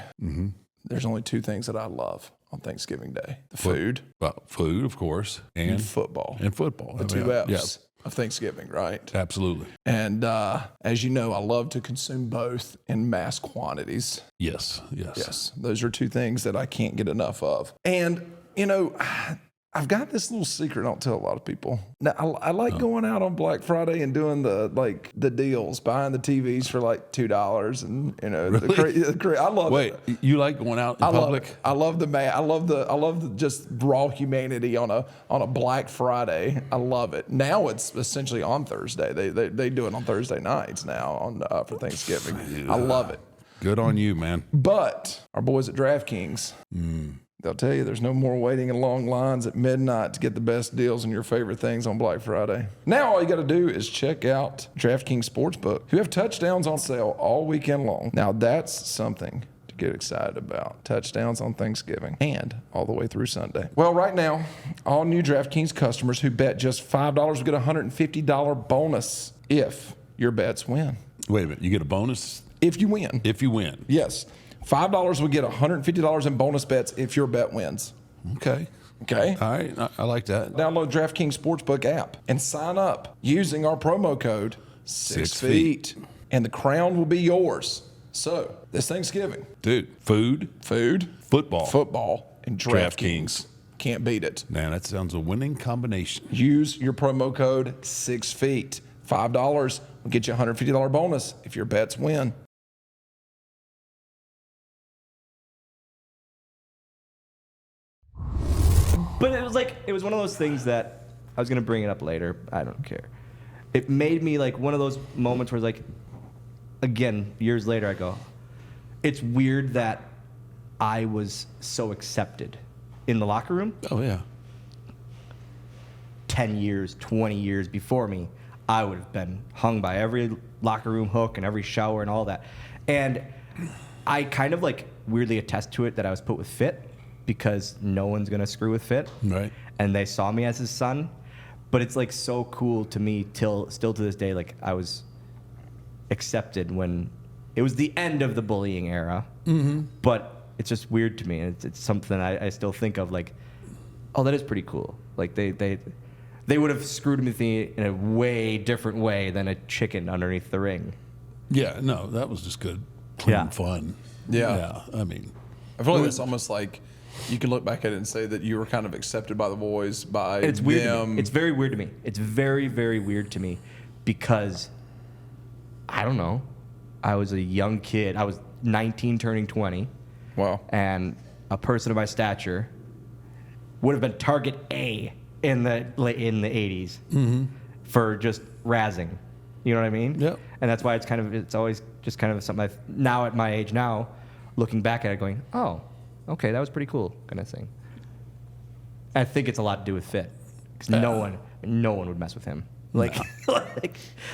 there's only two things that I love on Thanksgiving Day: the food, food, of course, and football. The two F's of Thanksgiving, right? Absolutely. And as you know, I love to consume both in mass quantities. Yes. Those are two things that I can't get enough of. And I've got this little secret I don't tell a lot of people. Now, I like going out on Black Friday and doing the deals, buying the TVs for like $2, and really? I love it. Wait, you like going out in public? I love the just raw humanity on a Black Friday. I love it. Now it's essentially on Thursday. They do it on Thursday nights now for Thanksgiving. I love it. Good on you, man. But our boys at DraftKings. They'll tell you there's no more waiting in long lines at midnight to get the best deals on your favorite things on Black Friday. Now all you got to do is check out DraftKings Sportsbook, who have touchdowns on sale all weekend long. Now that's something to get excited about. Touchdowns on Thanksgiving and all the way through Sunday. Well, right now, all new DraftKings customers who bet just $5 will get a $150 bonus if your bets win. Wait a minute, you get a bonus? If you win. Yes. $5 will get $150 in bonus bets if your bet wins. Okay. All right. I like that. Download DraftKings Sportsbook app and sign up using our promo code 6 feet. And the crown will be yours. So, this Thanksgiving. Dude, food, football, and DraftKings. Can't beat it. Man, that sounds a winning combination. Use your promo code 6 feet. $5 will get you a $150 bonus if your bets win. But it was one of those things that I was going to bring it up later. I don't care. It made me like one of those moments where it's like, again, years later, I go, it's weird that I was so accepted in the locker room. Oh, yeah. 10 years, 20 years before me, I would have been hung by every locker room hook and every shower and all that. And I kind of like weirdly attest to it that I was put with Fit, because no one's going to screw with Fit. Right. And they saw me as his son. But it's like so cool to me still to this day. Like I was accepted when it was the end of the bullying era. Mm-hmm. But it's just weird to me. It's something I still think of like, oh, that is pretty cool. Like they would have screwed with me in a way different way than a chicken underneath the ring. Yeah, no, that was just good, clean fun. Yeah. I mean, I feel like it's almost like you can look back at it and say that you were kind of accepted by the boys, by it's weird them. It's very weird to me. It's very, very weird to me because, I don't know, I was a young kid. I was 19 turning 20. Wow. And a person of my stature would have been target A in the 80s for just razzing. You know what I mean? Yep. And that's why it's always just kind of something now at my age now, looking back at it going, oh, okay, that was pretty cool, kind of thing. I think it's a lot to do with Fit, because no one would mess with him. Like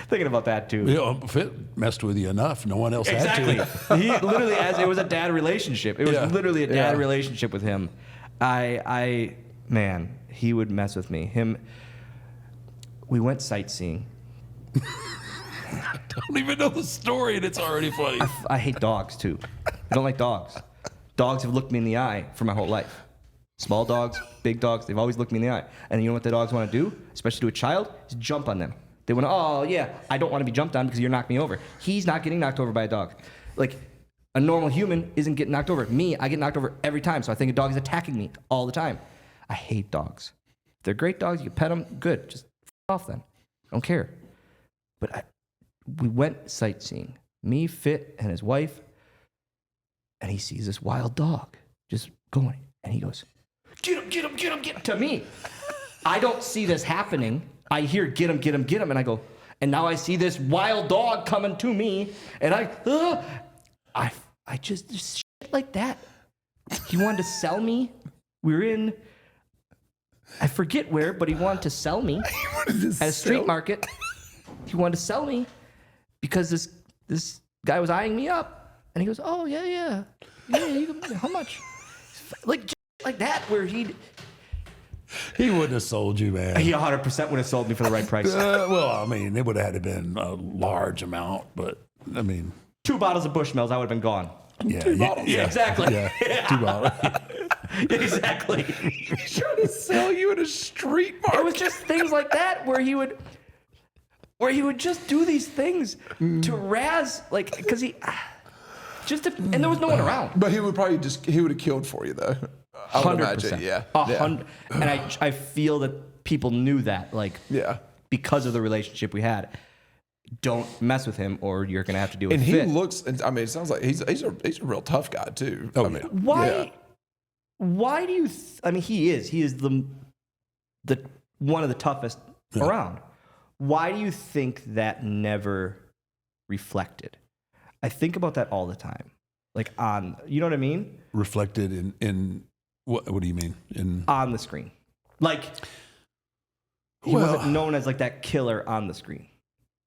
thinking about that too. You know, Fit messed with you enough. No one else had to. He literally, as it was a dad relationship. It was literally a dad relationship with him. Man, he would mess with me. We went sightseeing. I don't even know the story, and it's already funny. I hate dogs too. I don't like dogs. Dogs have looked me in the eye for my whole life. Small dogs, big dogs, they've always looked me in the eye. And you know what the dogs want to do, especially to a child, is jump on them. They want to, oh yeah, I don't want to be jumped on because you're knocking me over. He's not getting knocked over by a dog. Like, a normal human isn't getting knocked over. Me, I get knocked over every time, so I think a dog is attacking me all the time. I hate dogs. If they're great dogs, you can pet them, good. Just off then. I don't care. But we went sightseeing. Me, Fit, and his wife. And he sees this wild dog just going. And he goes, get him, get him, get him, get him, to me. I don't see this happening. I hear, get him, get him, get him. And I go, and now I see this wild dog coming to me. And I just shit like that. He wanted to sell me. We were in, I forget where, but he wanted to sell me at a street market. He wanted to sell me because this guy was eyeing me up, and he goes, "Oh yeah, how much?" Like that, where he wouldn't have sold you, man. He 100% would have sold me for the right price. Well, I mean, it would have had to been a large amount, but I mean, 2 bottles of Bushmills, I would have been gone. Yeah, 2 bottles. Yeah, exactly. Yeah, 2 bottles. Exactly. He's trying to sell you at a street market. It was just things like that where he would just do these things to razz, like, because he just to, and there was no one around. But he would have killed for you though. I would imagine, 100%. yeah. 100%. And I feel that people knew that, like, because of the relationship we had. Don't mess with him, or you're gonna have to do it. And he looks. I mean, it sounds like he's a real tough guy too. Oh, I mean, why? Why do you? I mean, he is the one of the toughest around. Why do you think that never reflected? I think about that all the time. Like you know what I mean? Reflected in what? What do you mean? On the screen, like he wasn't known as like that killer on the screen.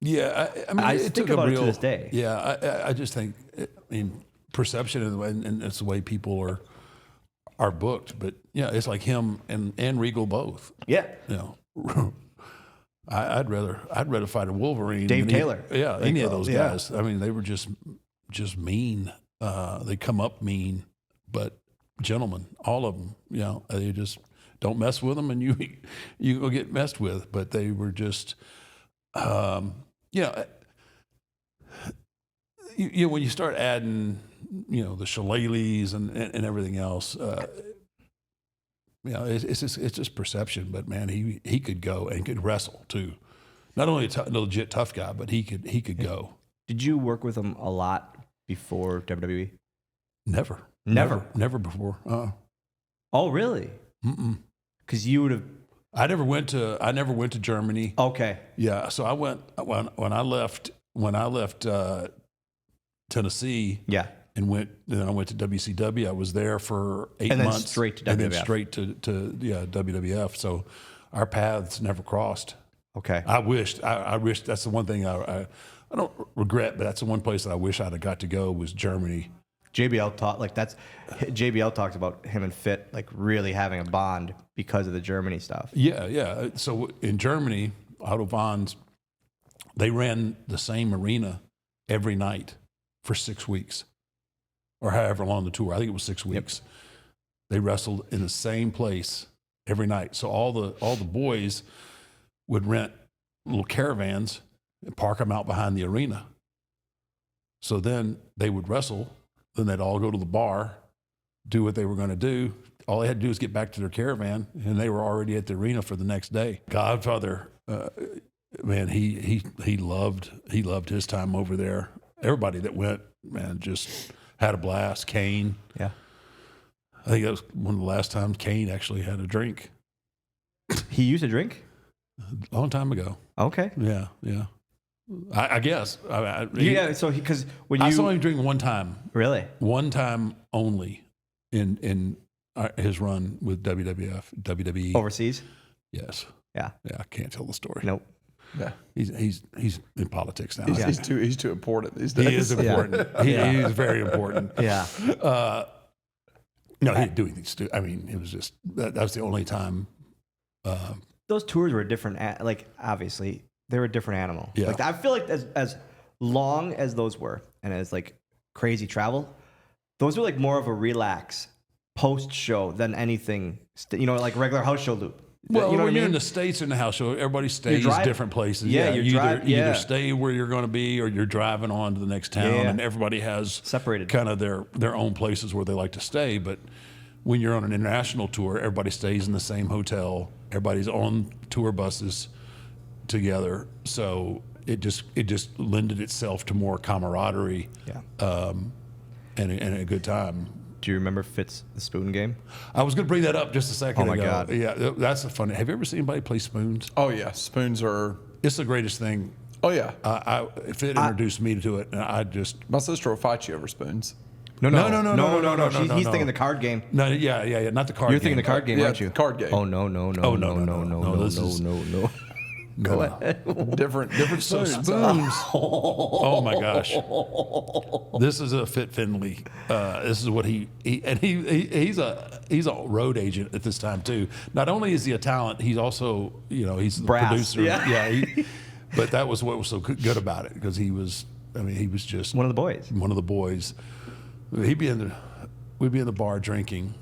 Yeah, I mean, I think about it to this day. Yeah, I just think, I mean, perception and it's the way people are booked. But yeah, it's like him and Regal both. Yeah, you know, I'd rather fight a Wolverine. Dave Taylor. Any of those guys. I mean, they were just mean. They come up mean, but gentlemen, all of them. You know, they just don't mess with them, and you go get messed with. But they were just. When you start adding, the shillelaghs and everything else, it's just perception. But man, he could go and could wrestle too. Not only a legit tough guy, but he could go. Did you work with him a lot before WWE? Never before. Oh, really? Because you would have. I never went to Germany. Okay. Yeah. So I went when I left Tennessee. Yeah. And then I went to WCW. I was there for 8 months. And then straight to WWF. And then straight to WWF. So our paths never crossed. Okay. I wish that's the one thing I don't regret, but that's the one place that I wish I'd have got to go was Germany. JBL talked about him and Fit like really having a bond because of the Germany stuff. Yeah. So in Germany, Otto Vons, they ran the same arena every night for 6 weeks, or however long the tour. I think it was 6 weeks. Yep. They wrestled in the same place every night. So all the boys would rent little caravans and park them out behind the arena. So then they would wrestle. Then they'd all go to the bar, do what they were going to do. All they had to do was get back to their caravan, and they were already at the arena for the next day. Godfather, man, he loved his time over there. Everybody that went, man, just had a blast. Kane, yeah, I think that was one of the last times Kane actually had a drink. He used to drink a long time ago. Okay, yeah. I guess. So because when I saw him drink one time. Really? One time only in his run with WWE. Overseas? Yes. Yeah. Yeah, I can't tell the story. Nope. Yeah. He's in politics now. He's too important these days. He is important. Yeah. He is very important. Yeah. No, he didn't do anything. I mean, it was just that was the only time. Those tours were different. Like obviously. They were a different animal. Yeah. Like I feel like as long as those were, and as like crazy travel, those were like more of a relax post show than anything. Like regular house show loop. Well, you know when what you're in the States in the house show, everybody stays different places. Yeah, you either stay where you're going to be, or you're driving on to the next town, and everybody has separated kind of their own places where they like to stay. But when you're on an international tour, everybody stays in the same hotel. Everybody's on tour buses together, so it just lended itself to more camaraderie, and a good time. Do you remember Fitz the spoon game? I was going to bring that up just a second ago. Oh my god! Yeah, that's a fun. Have you ever seen anybody play spoons? Oh yeah, spoons are. It's the greatest thing. Oh yeah. If it introduced me to it, and my sister will fight you over spoons. No. He's thinking the card game. No, yeah. Not the card game. You're thinking the card game, aren't you? Card game. Oh, no. Go ahead. Different spoons. Oh my gosh. This is a Fit Finlay. This is what he's a road agent at this time too. Not only is he a talent, he's also, he's the producer. Yeah. But that was what was so good about it, because he was just one of the boys. We'd be in the bar drinking,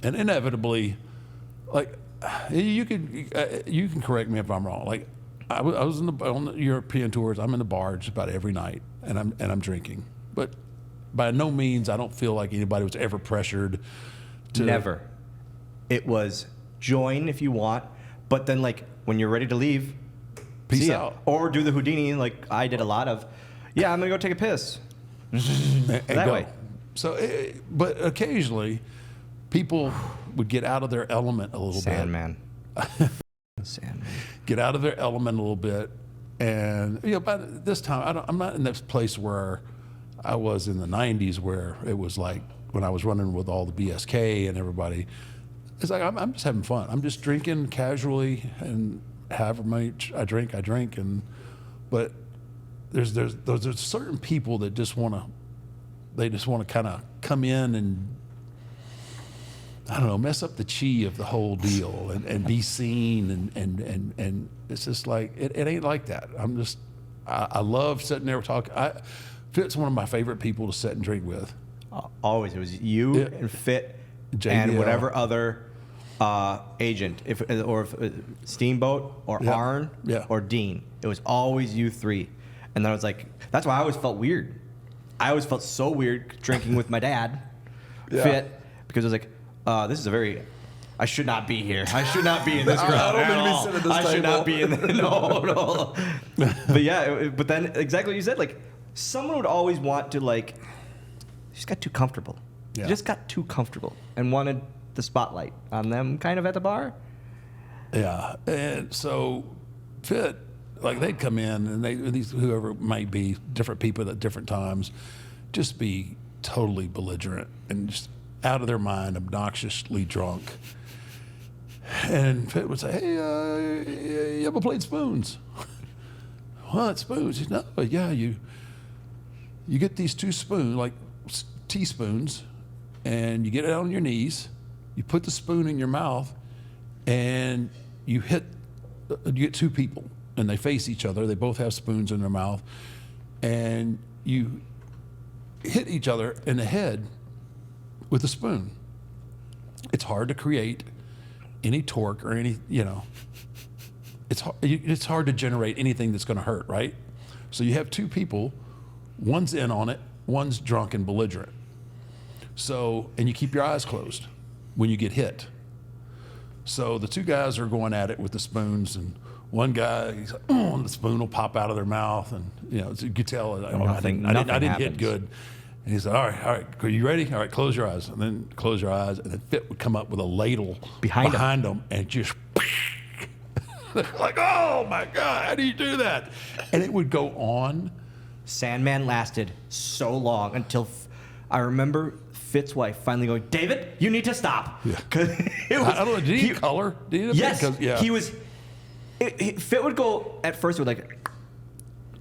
and inevitably, like, you can correct me if I'm wrong. Like, I was on the European tours. I'm in the bar just about every night, and I'm drinking. But by no means, I don't feel like anybody was ever pressured to. Never. It was join if you want, but then, like, when you're ready to leave, peace out. Or do the Houdini, like I did a lot of. Yeah, I'm gonna go take a piss. That way. So, but occasionally, people would get out of their element a little bit. Sandman. Get out of their element a little bit, and by this time, I'm not in this place where I was in the '90s, where it was like when I was running with all the BSK and everybody. It's like I'm just having fun. I'm just drinking casually, and however much I drink, but there's certain people that just want to kind of come in and, I don't know, mess up the chi of the whole deal and be seen, and it's just like it ain't like that. I love sitting there talking. Fit's one of my favorite people to sit and drink with. Always, it was you and Fit JBL. And whatever other agent, if Steamboat or Arn or Dean. It was always you three, and then I was like, that's why I always felt weird. I always felt so weird drinking with my dad, Fit, because I was like, this is I should not be here. I should not be in this crowd at all. I should not be in no. But yeah, but then exactly what you said, like, someone would always want to, like, just got too comfortable. Yeah. You just got too comfortable and wanted the spotlight on them kind of at the bar. Yeah. And so Fit, like, they'd come in and these whoever might be, different people at different times, just be totally belligerent and just out of their mind, obnoxiously drunk. And Fit would say, hey, you ever played spoons? What, spoons? He said, no, yeah, you get these two spoons, like teaspoons, and you get it on your knees, you put the spoon in your mouth, and you get two people, and they face each other. They both have spoons in their mouth, and you hit each other in the head with a spoon. It's hard to create any torque or any, it's hard to generate anything that's going to hurt, right? So you have two people, one's in on it, one's drunk and belligerent. So, and you keep your eyes closed when you get hit. So the two guys are going at it with the spoons, and one guy, he's like, oh, the spoon will pop out of their mouth, and you could tell, I didn't hit good. And he said, all right, are you ready? All right, close your eyes. And then close your eyes, and then Fit would come up with a ladle behind him and just like, oh my God, how do you do that? And it would go on. Sandman lasted so long until I remember Fit's wife finally going, David, you need to stop. Yeah. I don't know, did he color? Yes, he was. Fit would go at first with like,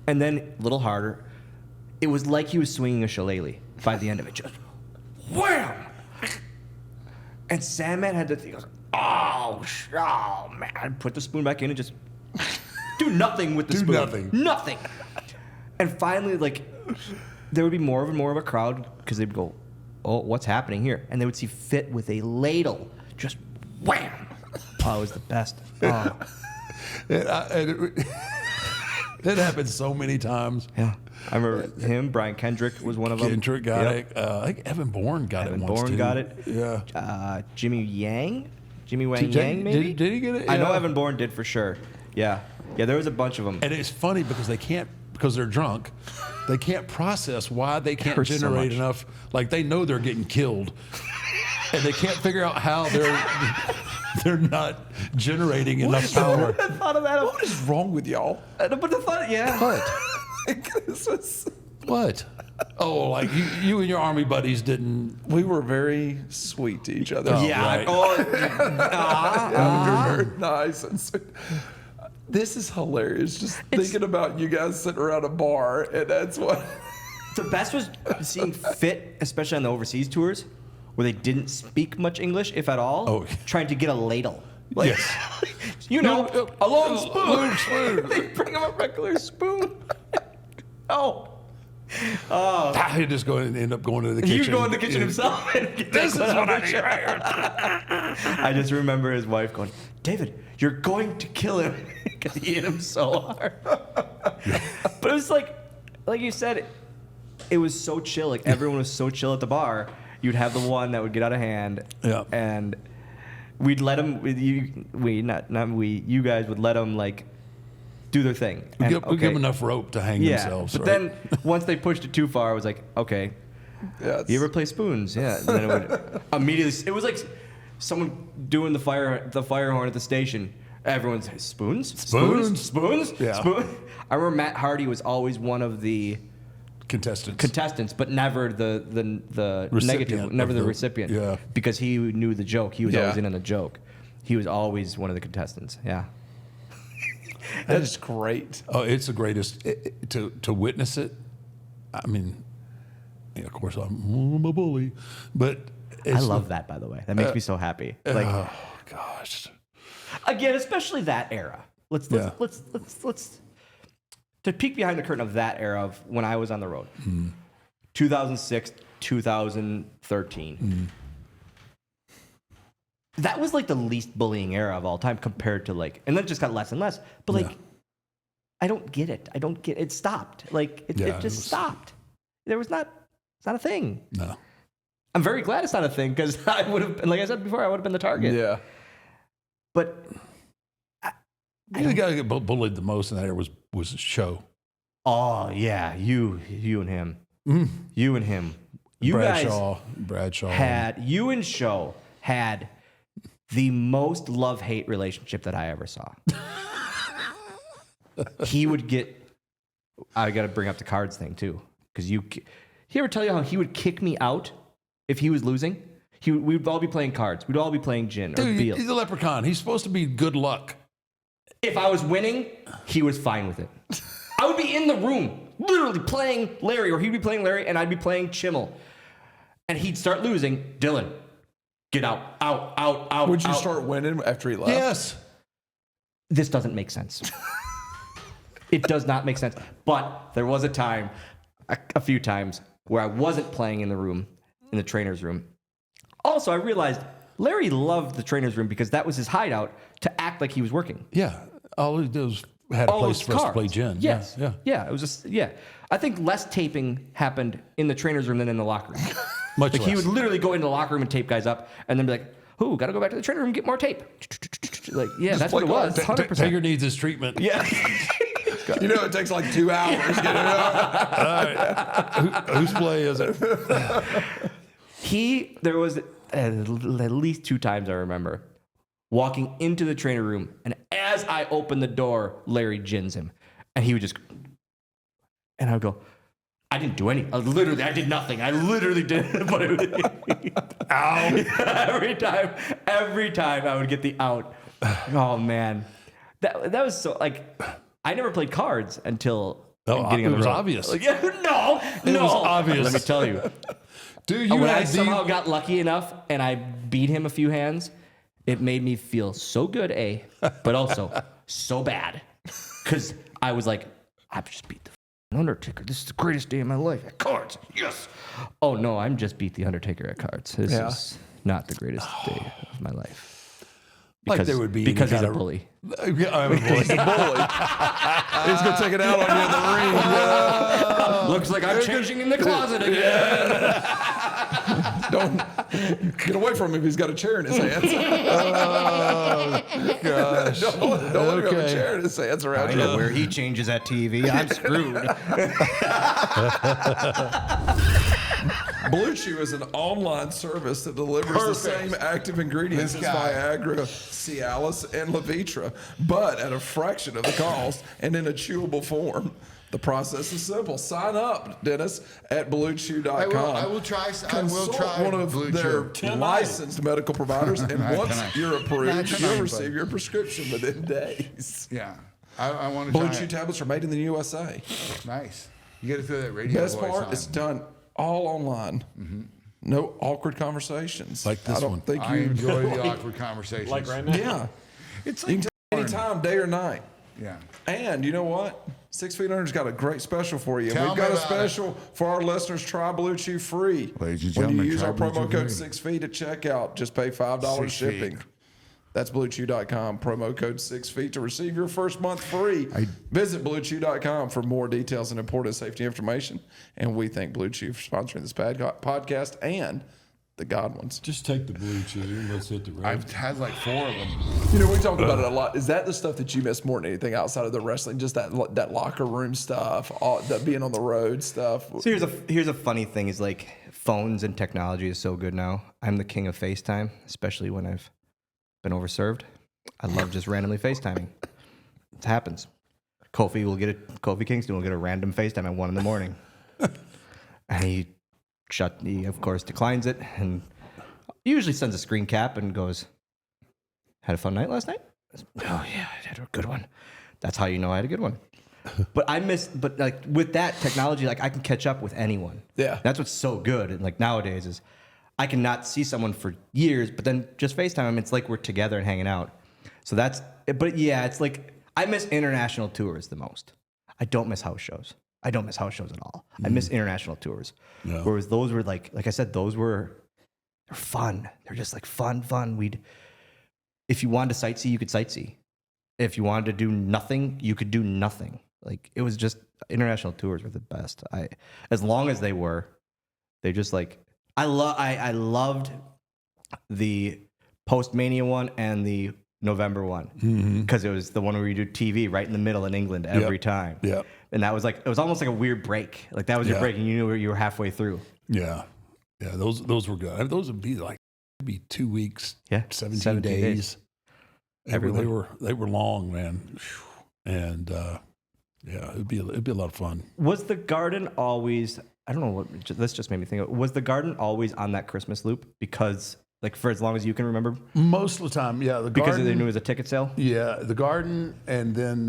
and then a little harder. It was like he was swinging a shillelagh by the end of it. Just wham! And Sandman had to think, oh man, put the spoon back in and just do nothing with the spoon. Nothing. And finally, like, there would be more of a crowd because they'd go, oh, what's happening here? And they would see Fit with a ladle, just wham! Oh, it was the best. Oh. It happened so many times. Yeah. I remember him. Brian Kendrick was one of them. Kendrick got it. I think Evan Bourne got it once, too. Got it. Yeah. Jimmy Wang Yang, maybe? Did he get it? I know Evan Bourne did for sure. Yeah. Yeah, there was a bunch of them. And it's funny because because they're drunk, they can't process why they can't generate enough. Like, they know they're getting killed, and they can't figure out how they're not generating enough power. I thought of that. What is wrong with y'all? But the thought, yeah. What? This was... What? Oh, like you and your army buddies didn't. We were very sweet to each other. Right. Very nice and sweet. This is hilarious. Just thinking about you guys sitting around a bar, and that's what. The best was seeing Fit, especially on the overseas tours, where they didn't speak much English, if at all, trying to get a ladle. Like, Yes. a long spoon. They bring him a regular spoon. Oh. He'd just end up going to the kitchen. He'd go in the kitchen himself. This is what I need right here. I just remember his wife going, David, you're going to kill him, because he hit him so hard. But it was like you said, it was so chill. Like, everyone was so chill at the bar. You'd have the one that would get out of hand, and we'd let them. You guys would let them like do their thing. We give them enough rope to hang themselves. But then once they pushed it too far, I was like, okay. You ever play spoons? Yeah. And then it would immediately. It was like someone doing the fire horn at the station. Everyone's spoons. Yeah. Spoon. I remember Matt Hardy was always one of the contestants, but never the negative, never the recipient. Yeah. Because he knew the joke. He was always in on the joke. He was always one of the contestants. Yeah. That is great. Oh, it's the greatest to witness it. I mean, of course I'm a bully, but I love that. By the way, that makes me so happy. Like, oh gosh. Again, especially that era. Let's to peek behind the curtain of that era of when I was on the road. 2006, 2013. That was like the least bullying era of all time compared to like, and then it just got less and less. But like, I don't get it. It stopped. Like it just stopped. It's not a thing. No. I'm very glad it's not a thing, because I would have, like I said before, I would have been the target. Yeah. But the guy that got bullied the most in that era was Show. Oh yeah, you and him. You and him. Bradshaw you and Show had the most love-hate relationship that I ever saw. He would get. I got to bring up the cards thing too, because he ever tell you how he would kick me out if he was losing? We'd all be playing cards. We'd all be playing gin or Beal. He's a leprechaun. He's supposed to be good luck. If I was winning, he was fine with it. I would be in the room, literally playing Larry, or he'd be playing Larry, and I'd be playing Chimmel. And he'd start losing. Dylan, get out. Would you start winning after he left? Yes. This doesn't make sense. It does not make sense. But there was a time, a few times, where I wasn't playing in the room, in the trainer's room. Also, I realized Larry loved the trainer's room because that was his hideout to act like he was working. Yeah. All he did was had a place for us to play gin. Yes. Yeah. It was just, I think less taping happened in the trainer's room than in the locker room. Much like less. He would literally go into the locker room and tape guys up and then be like, "Ooh, got to go back to the trainer room and get more tape." Like, yeah, that's what it was. 100%. Taker needs his treatment. Yeah. You know, it takes like 2 hours. Get it out. All right. Whose play is it? There was at least 2 times I remember walking into the trainer room, and as I opened the door, Larry gins him, and he would just, and I would go, I didn't do any. I did nothing. I literally did. But it was, ow. Every time I would get the out. Oh man, that was so like. I never played cards until getting on the road. Obvious. Like, no. It was obvious. Let me tell you. Dude, when I somehow got lucky enough and I beat him a few hands, it made me feel so good, but also so bad. Because I was like, I've just beat the Undertaker. This is the greatest day of my life. At cards, yes. Oh, no, I'm just beat the Undertaker at cards. This is not the greatest day of my life. Because, like there would be because he's a bully. Yeah, I'm a bully. He's a bully. He's going to take it out on you in the ring. Yeah. Looks like I'm changing in the closet again. Don't get away from him if he's got a chair in his hands. Oh, gosh. Don't let him have a chair in his hands around you. I know where he changes that TV. I'm screwed. Bluechew is an online service that delivers the same active ingredients as Viagra, Cialis, and Levitra, but at a fraction of the cost and in a chewable form. The process is simple. Sign up, Dennis, at Bluechew.com. I will try. One of their licensed medical providers, and once you're approved, you'll receive your prescription within days. Yeah, I want to. Bluechew tablets are made in the USA. Nice. You got to throw that radio. Best part, it's done all online. Mm-hmm. No awkward conversations. Like this one. I enjoy the awkward conversations. Like right now. Yeah. It's like you can take anytime, day or night. Yeah. And you know what? 6 Feet Under's got a great special for you. Tell We've got me a about special for our listeners. Try Bluechew free. Ladies and when gentlemen, you use try our promo Bluechew code free. 6 feet at checkout, just pay $5 6 shipping. feet. That's Bluechew.com. Promo code 6 feet to receive your first month free. Visit Bluechew.com for more details and important safety information. And we thank Bluechew for sponsoring this podcast and the Godwins. Just take the Bluechew and let's hit the road. I've had like 4 of them. You know, we talk about it a lot. Is that the stuff that you miss more than anything outside of the wrestling? Just that locker room stuff, that being on the road stuff. So here's a funny thing: is like phones and technology is so good now. I'm the king of FaceTime, especially when I've been overserved. I love just randomly FaceTiming. It happens. Kofi Kingston will get a random FaceTime at 1 a.m. and he of course declines it and usually sends a screen cap and goes, "Had a fun night last night?" "Oh yeah, I had a good one." That's how you know I had a good one. But like with that technology, like I can catch up with anyone. Yeah. That's what's so good. And like nowadays is I can not see someone for years, but then just FaceTime them, it's like we're together and hanging out. So but yeah, it's like I miss international tours the most. I don't miss house shows. I don't miss house shows at all. I miss international tours. Yeah. Whereas those were like I said, they're fun. They're just like fun. If you wanted to sightsee, you could sightsee. If you wanted to do nothing, you could do nothing. Like it was just international tours were the best. As long as they just like I loved the post-Mania one and the November one because it was the one where you do TV right in the middle in England every time. Yeah. And that was like, it was almost like a weird break. Like that was your break and you knew you were halfway through. Yeah. Yeah. Those were good. Those would be like, 2 weeks, 17 days. They were long, man. And, it'd be a lot of fun. Was the garden always, I don't know this just made me think was the garden always on that Christmas loop? Because like for as long as you can remember? Most of the time, yeah. Because they knew it was a ticket sale? Yeah, the Garden and then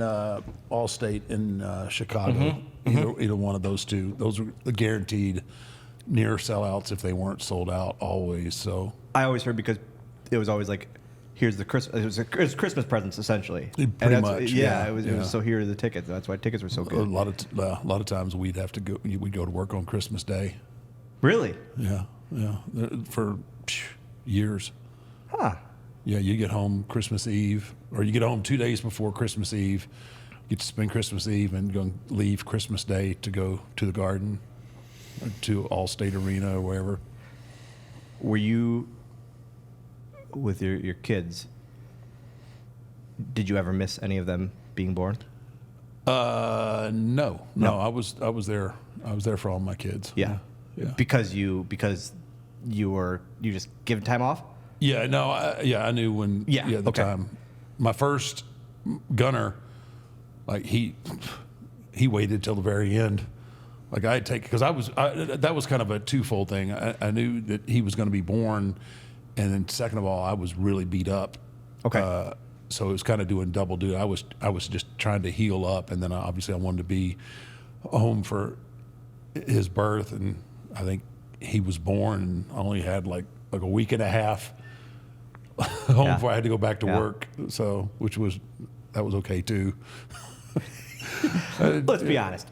Allstate in Chicago. Either one of those two. Those were the guaranteed near sellouts if they weren't sold out always. So I always heard because it was always like, here's the Christmas. It was Christmas presents essentially. Pretty much. Yeah, it was. So here are the tickets. That's why tickets were so good. A lot of times we'd have to go. We'd go to work on Christmas Day. Really? Yeah. For years. Huh. Yeah, you get home Christmas Eve, or you get home 2 days before Christmas Eve. Get to spend Christmas Eve and go leave Christmas Day to go to the Garden, or to Allstate Arena or wherever. Were you with your kids? Did you ever miss any of them being born? No. I was there. I was there for all my kids. Yeah. Because you just give time off? Yeah, no, I knew when. Yeah, the time. My first gunner, like he waited till the very end. Like I had taken because that was kind of a twofold thing. I knew that he was going to be born, and then second of all, I was really beat up. Okay. So it was kind of doing double duty. I was just trying to heal up, and then obviously I wanted to be home for his birth, and I think he was born and I only had like a week and a half home before I had to go back to work. So, that was okay too. Let's be honest.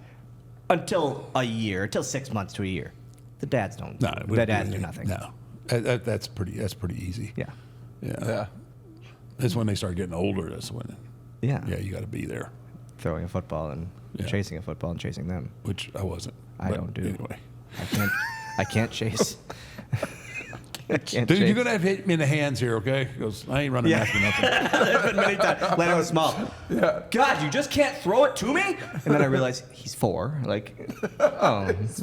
Until 6 months to a year, the dads don't. No, the dads do nothing. No, that's pretty easy. Yeah. That's when they start getting older. That's when. Yeah, you got to be there. Throwing a football and chasing a football and chasing them. Which I wasn't. I don't do. Anyway, I can't chase. Dude, you're gonna have hit me in the hands here, okay? Because I ain't running after nothing. There's been many times. When I was small. Yeah. God, you just can't throw it to me? And then I realized he's 4. Like,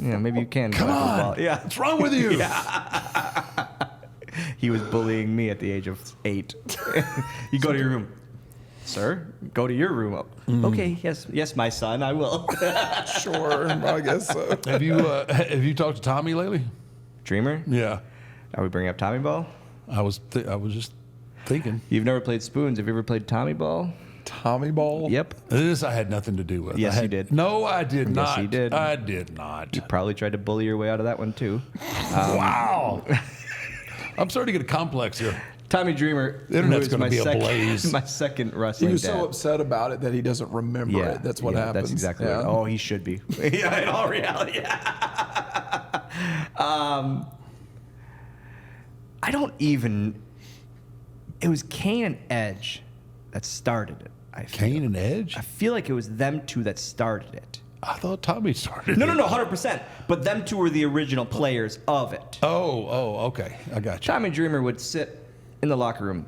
maybe you can. Come on. Yeah. What's wrong with you? He was bullying me at the age of 8. You go to your room. Sir, go to your room. Okay, yes, my son, I will. Sure, I guess so. Have you talked to Tommy lately? Dreamer? Yeah. Are we bringing up Tommy Ball? I was just thinking. You've never played spoons. Have you ever played Tommy Ball? Tommy Ball? Yep. This I had nothing to do with. Yes, you did. No, I did not. Yes, you did. I did not. You probably tried to bully your way out of that one, too. Wow. I'm starting to get a complex here. Tommy Dreamer, The internet's going to be a blaze. My second wrestling He was dad. so upset about it that he doesn't remember it. That's what happens. That's exactly right. Oh, he should be. Yeah, in all reality. I don't even... It was Kane and Edge that started it. Kane and Edge? I feel like it was them two that started it. I thought Tommy started No, it. 100%. But them two were the original players of it. Oh, okay. I got you. Tommy Dreamer would sit in the locker room.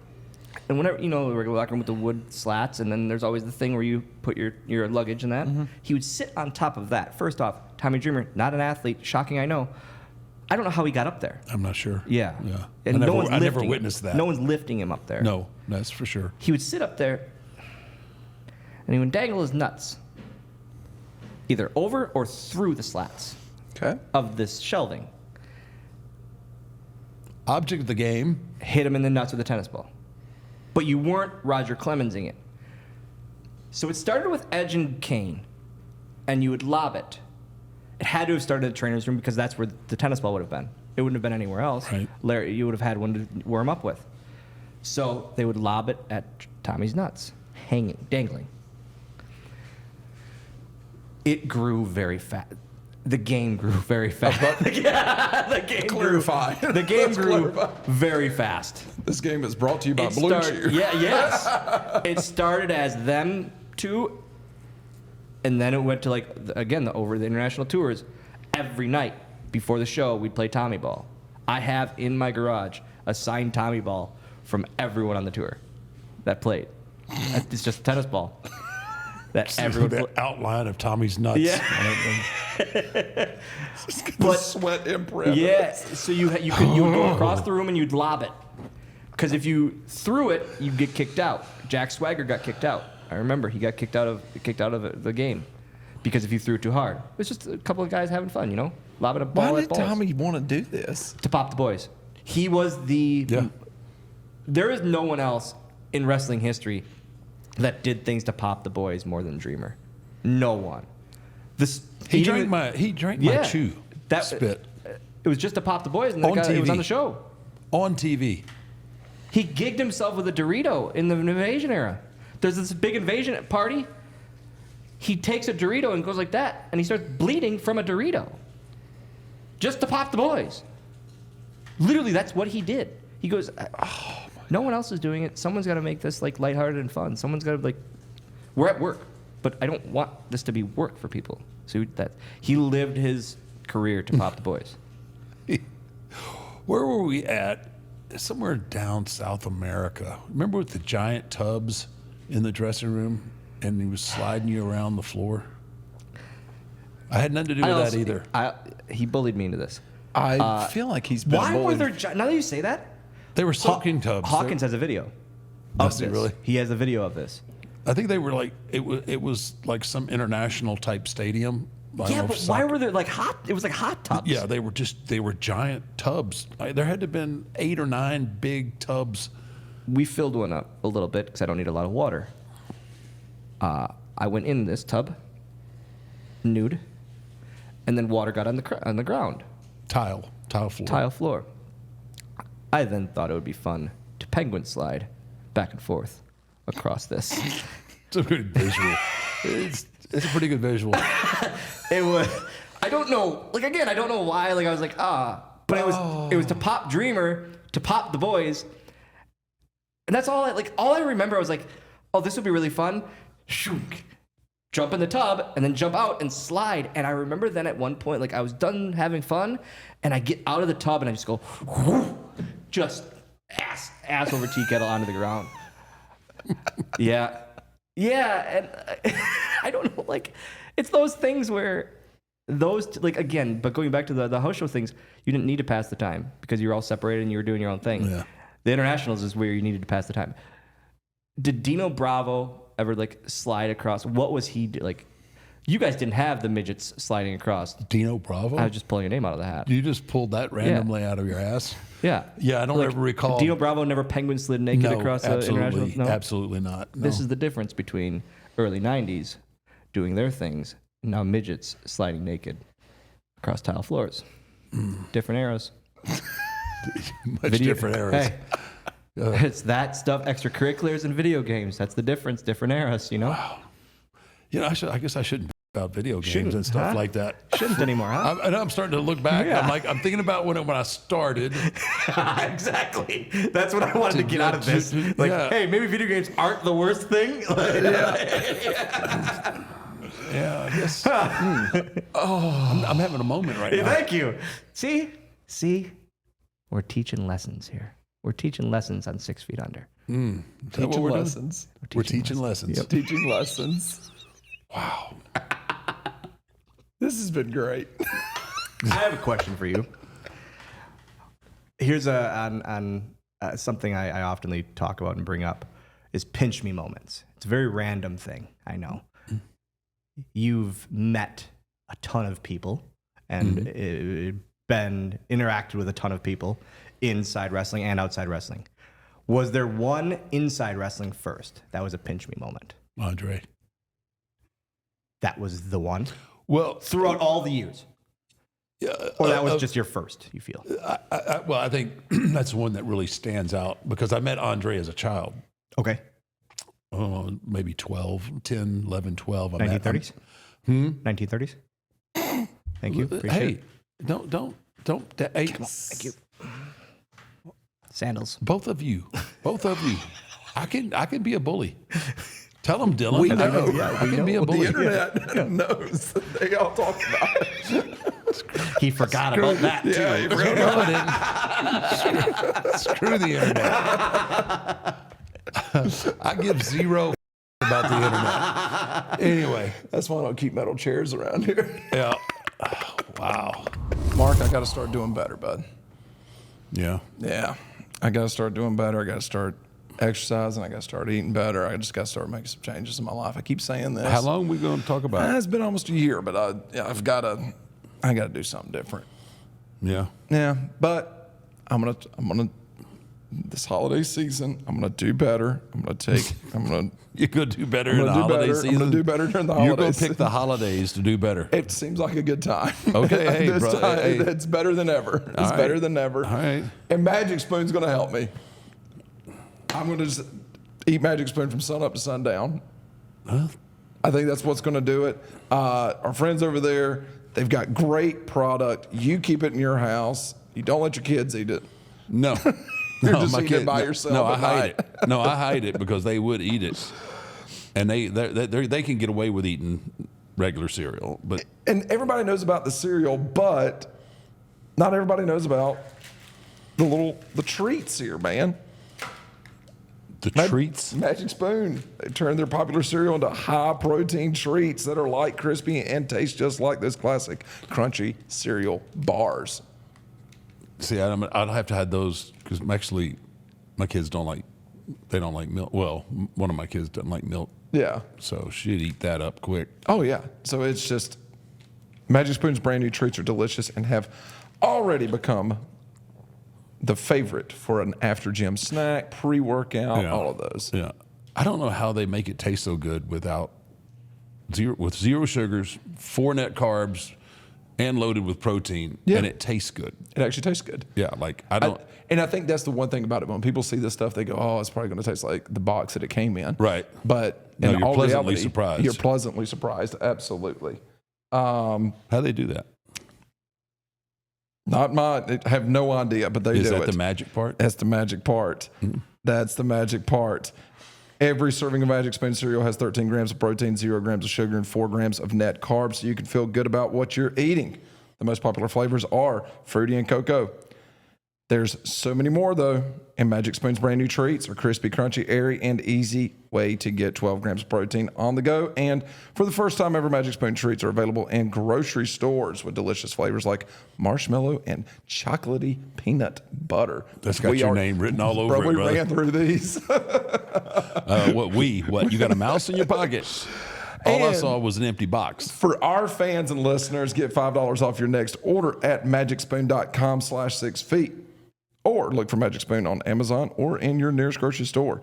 And whenever, the regular locker room with the wood slats, and then there's always the thing where you put your luggage in that. Mm-hmm. He would sit on top of that. First off, Tommy Dreamer, not an athlete. Shocking, I know. I don't know how he got up there. I'm not sure. Yeah. And I never witnessed that. No one's lifting him up there. No, that's for sure. He would sit up there, and he would dangle his nuts, either over or through the slats of this shelving. Object of the game. Hit him in the nuts with a tennis ball. But you weren't Roger Clemensing it. So it started with Edge and Kane, and you would lob it. It had to have started at the trainer's room because that's where the tennis ball would have been. It wouldn't have been anywhere else. Right. Larry, you would have had one to warm up with. So they would lob it at Tommy's nuts, dangling. It grew very fast. The game grew very fast. The game Clarify. The game grew very fast. This game is brought to you by Bluechew. Yes. It started as them two, and then it went to over the international tours. Every night before the show, we'd play Tommy Ball. I have in my garage a signed Tommy Ball from everyone on the tour that played. It's just a tennis ball. That everyone the outline of Tommy's nuts. Yeah. But sweat imprint. Yeah. So you would go across the room and you'd lob it, because if you threw it, you'd get kicked out. Jack Swagger got kicked out. I remember he got kicked out of the game because if you threw it too hard. It was just a couple of guys having fun, lobbing a ball at balls. Why did Tommy want to do this? To pop the boys. He was the. Yeah. There is no one else in wrestling history that did things to pop the boys more than Dreamer. No one. He drank my chew. That spit. It was just to pop the boys, and it was on the show. On TV. He gigged himself with a Dorito in the Invasion era. There's this big Invasion party. He takes a Dorito and goes like that, and he starts bleeding from a Dorito. Just to pop the boys. Literally, that's what he did. He goes, no one else is doing it. Someone's got to make this lighthearted and fun. Someone's got to we're at work, but I don't want this to be work for people. So he lived his career to pop the boys. Where were we at? Somewhere down South America. Remember with the giant tubs in the dressing room, and he was sliding you around the floor? I had nothing to do with that either. He bullied me into this. I feel like he's been Why bullied. were there? Now that you say that, They were soaking tubs. Hawkins has a video. Does he really? He has a video of this. I think they were it was like some international type stadium. Yeah, but why were there hot? It was like hot tubs. Yeah, they were giant tubs. There had to have been 8 or 9 big tubs. We filled one up a little bit because I don't need a lot of water. I went in this tub, nude, and then water got on the ground. Tile floor. Tile floor. I then thought it would be fun to penguin slide back and forth across this. It's a good visual. It's a pretty good visual. It was. I don't know. Again, I don't know why. I was like, but it was to pop Dreamer, to pop the boys, and that's all. All I remember, I was like, oh, this would be really fun. Shook. Jump in the tub and then jump out and slide. And I remember then at one point, I was done having fun, and I get out of the tub and I just go, whoosh, just ass over tea kettle onto the ground. Yeah, and I don't know. It's those things where again. But going back to the house show things, you didn't need to pass the time because you were all separated and you were doing your own thing. Yeah. The internationals is where you needed to pass the time. Did Dino Bravo ever like slide across? What was he like? You guys didn't have the midgets sliding across. Dino Bravo? I was just pulling your name out of the hat. You just pulled that randomly out of your ass? Yeah. Yeah, I don't ever recall. Dino Bravo never penguin slid naked across the international. No, absolutely not. No. This is the difference between early 90s doing their things and now midgets sliding naked across tile floors. Different eras. Different eras. Hey, it's that stuff, extracurriculars and video games. That's the difference. Different eras, you know? Wow. You know, I guess I shouldn't about video games and stuff like that. Shouldn't anymore, huh? I'm starting to look back. Yeah. I'm thinking about when I started. Exactly. That's what I wanted to get out of this. Like, hey, maybe video games aren't the worst thing. Yeah, I guess. I'm having a moment right now. Thank you. See, we're teaching lessons here. We're teaching lessons on 6 Feet Under. Teaching lessons. We're teaching lessons. Yep. Teaching lessons. Wow. This has been great. I have a question for you. Here's something I often talk about and bring up is pinch me moments. It's a very random thing, I know. You've met a ton of people and interacted with a ton of people inside wrestling and outside wrestling. Was there one inside wrestling first that was a pinch me moment? Andre. That was the one? Well, throughout all the years? Or that was just your first, you feel? I think that's the one that really stands out because I met Andre as a child. Okay. Maybe 12, 10, 11, 12. 1930s? 1930s? Thank you. Appreciate it. Don't. Hey, come on. Thank you. Sandals. Both of you. I can be a bully. Tell them, Dylan. We know. I can be a bully. The internet knows. They all talk about it. He forgot about that, too. Yeah, he forgot about it. Screw the internet. I give zero about the internet. Anyway. That's why I don't keep metal chairs around here. Yeah. Wow. Mark, I got to start doing better, bud. Yeah. Yeah. I got to start doing better. I got to start exercising. I got to start eating better. I just got to start making some changes in my life. I keep saying this. How long are we going to talk about it? It's been almost a year, but I got to do something different. Yeah. Yeah, but I'm gonna this holiday season, I'm gonna do better. You're gonna do better in the holiday season. I'm gonna do better during the holidays. You're gonna pick the holidays to do better. It seems like a good time. Okay, hey, this bro, time, hey. it's better than ever. It's better than ever. All right. And Magic Spoon's gonna help me. I'm gonna just eat Magic Spoon from sun up to sundown. Huh? I think that's what's gonna do it. Our friends over there, they've got great product. You keep it in your house. You don't let your kids eat it. No. You're just eating it by yourself. No, I hide it. No, I hide it because they would eat it, and they can get away with eating regular cereal. But and everybody knows about the cereal, but not everybody knows about the treats here, man. The treats? Magic Spoon. They turned their popular cereal into high protein treats that are light, crispy, and taste just like those classic crunchy cereal bars. See, I'd have to have those because actually my kids don't like milk. Well, one of my kids doesn't like milk. Yeah. So she'd eat that up quick. Oh, yeah. So it's just Magic Spoon's brand new treats are delicious and have already become the favorite for an after gym snack, pre-workout, all of those. Yeah. I don't know how they make it taste so good with zero sugars, 4 net carbs, and loaded with protein, and it tastes good. It actually tastes good. Yeah, like I don't. And I think that's the one thing about it. When people see this stuff, they go, "Oh, it's probably going to taste like the box that it came in." Right. But no, in you're all pleasantly reality, surprised. You're pleasantly surprised. Absolutely. How do they do that? Not mine. I have no idea, but they do it. Is that the magic part? That's the magic part. Mm-hmm. That's the magic part. Every serving of Magic Spoon cereal has 13 grams of protein, 0 grams of sugar, and 4 grams of net carbs, so you can feel good about what you're eating. The most popular flavors are fruity and cocoa. There's so many more, though. And Magic Spoon's brand new treats are crispy, crunchy, airy, and easy way to get 12 grams of protein on the go. And for the first time ever, Magic Spoon treats are available in grocery stores with delicious flavors like marshmallow and chocolatey peanut butter. That's got your name written all over it, brother. We ran through these. What? You got a mouse in your pocket? All I saw was an empty box. For our fans and listeners, get $5 off your next order at magicspoon.com/6feet. Or look for Magic Spoon on Amazon or in your nearest grocery store.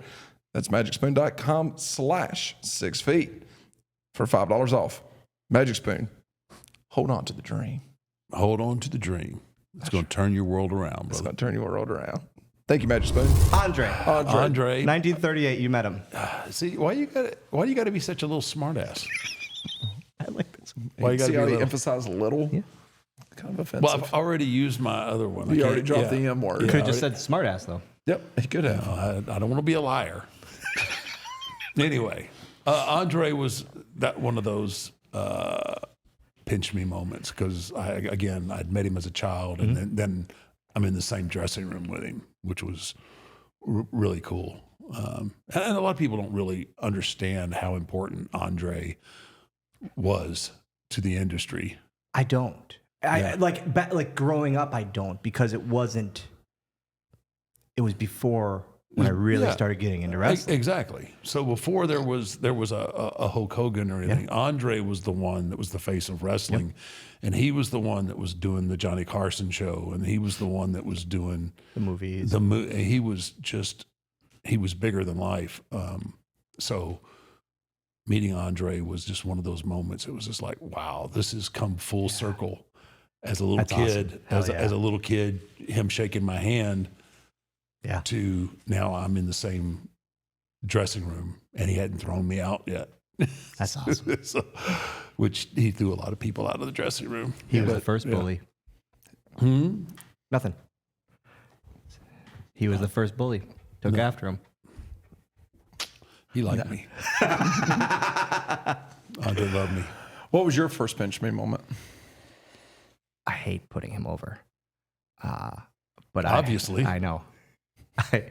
That's magicspoon.com/6feet for $5 off. Magic Spoon, hold on to the dream. Hold on to the dream. It's going to turn your world around, brother. It's going to turn your world around. Thank you, Magic Spoon. Andre. 1938. You met him. See, why you got to be such a little smartass? I like this. Why you got to emphasize little? Yeah. Kind of offensive. Well, I've already used my other one. You already dropped the M word. You could have just said smartass, though. Yep, he could have. I don't want to be a liar. Anyway, Andre was one of those pinch me moments because I'd met him as a child, and then I'm in the same dressing room with him, which was really cool. And a lot of people don't really understand how important Andre was to the industry. I don't. Like growing up, I don't, because it was before when I really started getting into wrestling. Exactly. So before there was a Hulk Hogan or anything, Andre was the one that was the face of wrestling, and he was the one that was doing the Johnny Carson show, and he was the one that was doing the movies. He was bigger than life. So meeting Andre was just one of those moments. It was just like, wow, this has come full circle. As a little kid, as a little kid, him shaking my hand, to now I'm in the same dressing room, and he hadn't thrown me out yet. That's awesome. Which he threw a lot of people out of the dressing room. He was the first bully. Nothing. He was the first bully. Took after him. He liked me. Andre loved me. What was your first pinch me moment? I hate putting him over, but obviously I know. I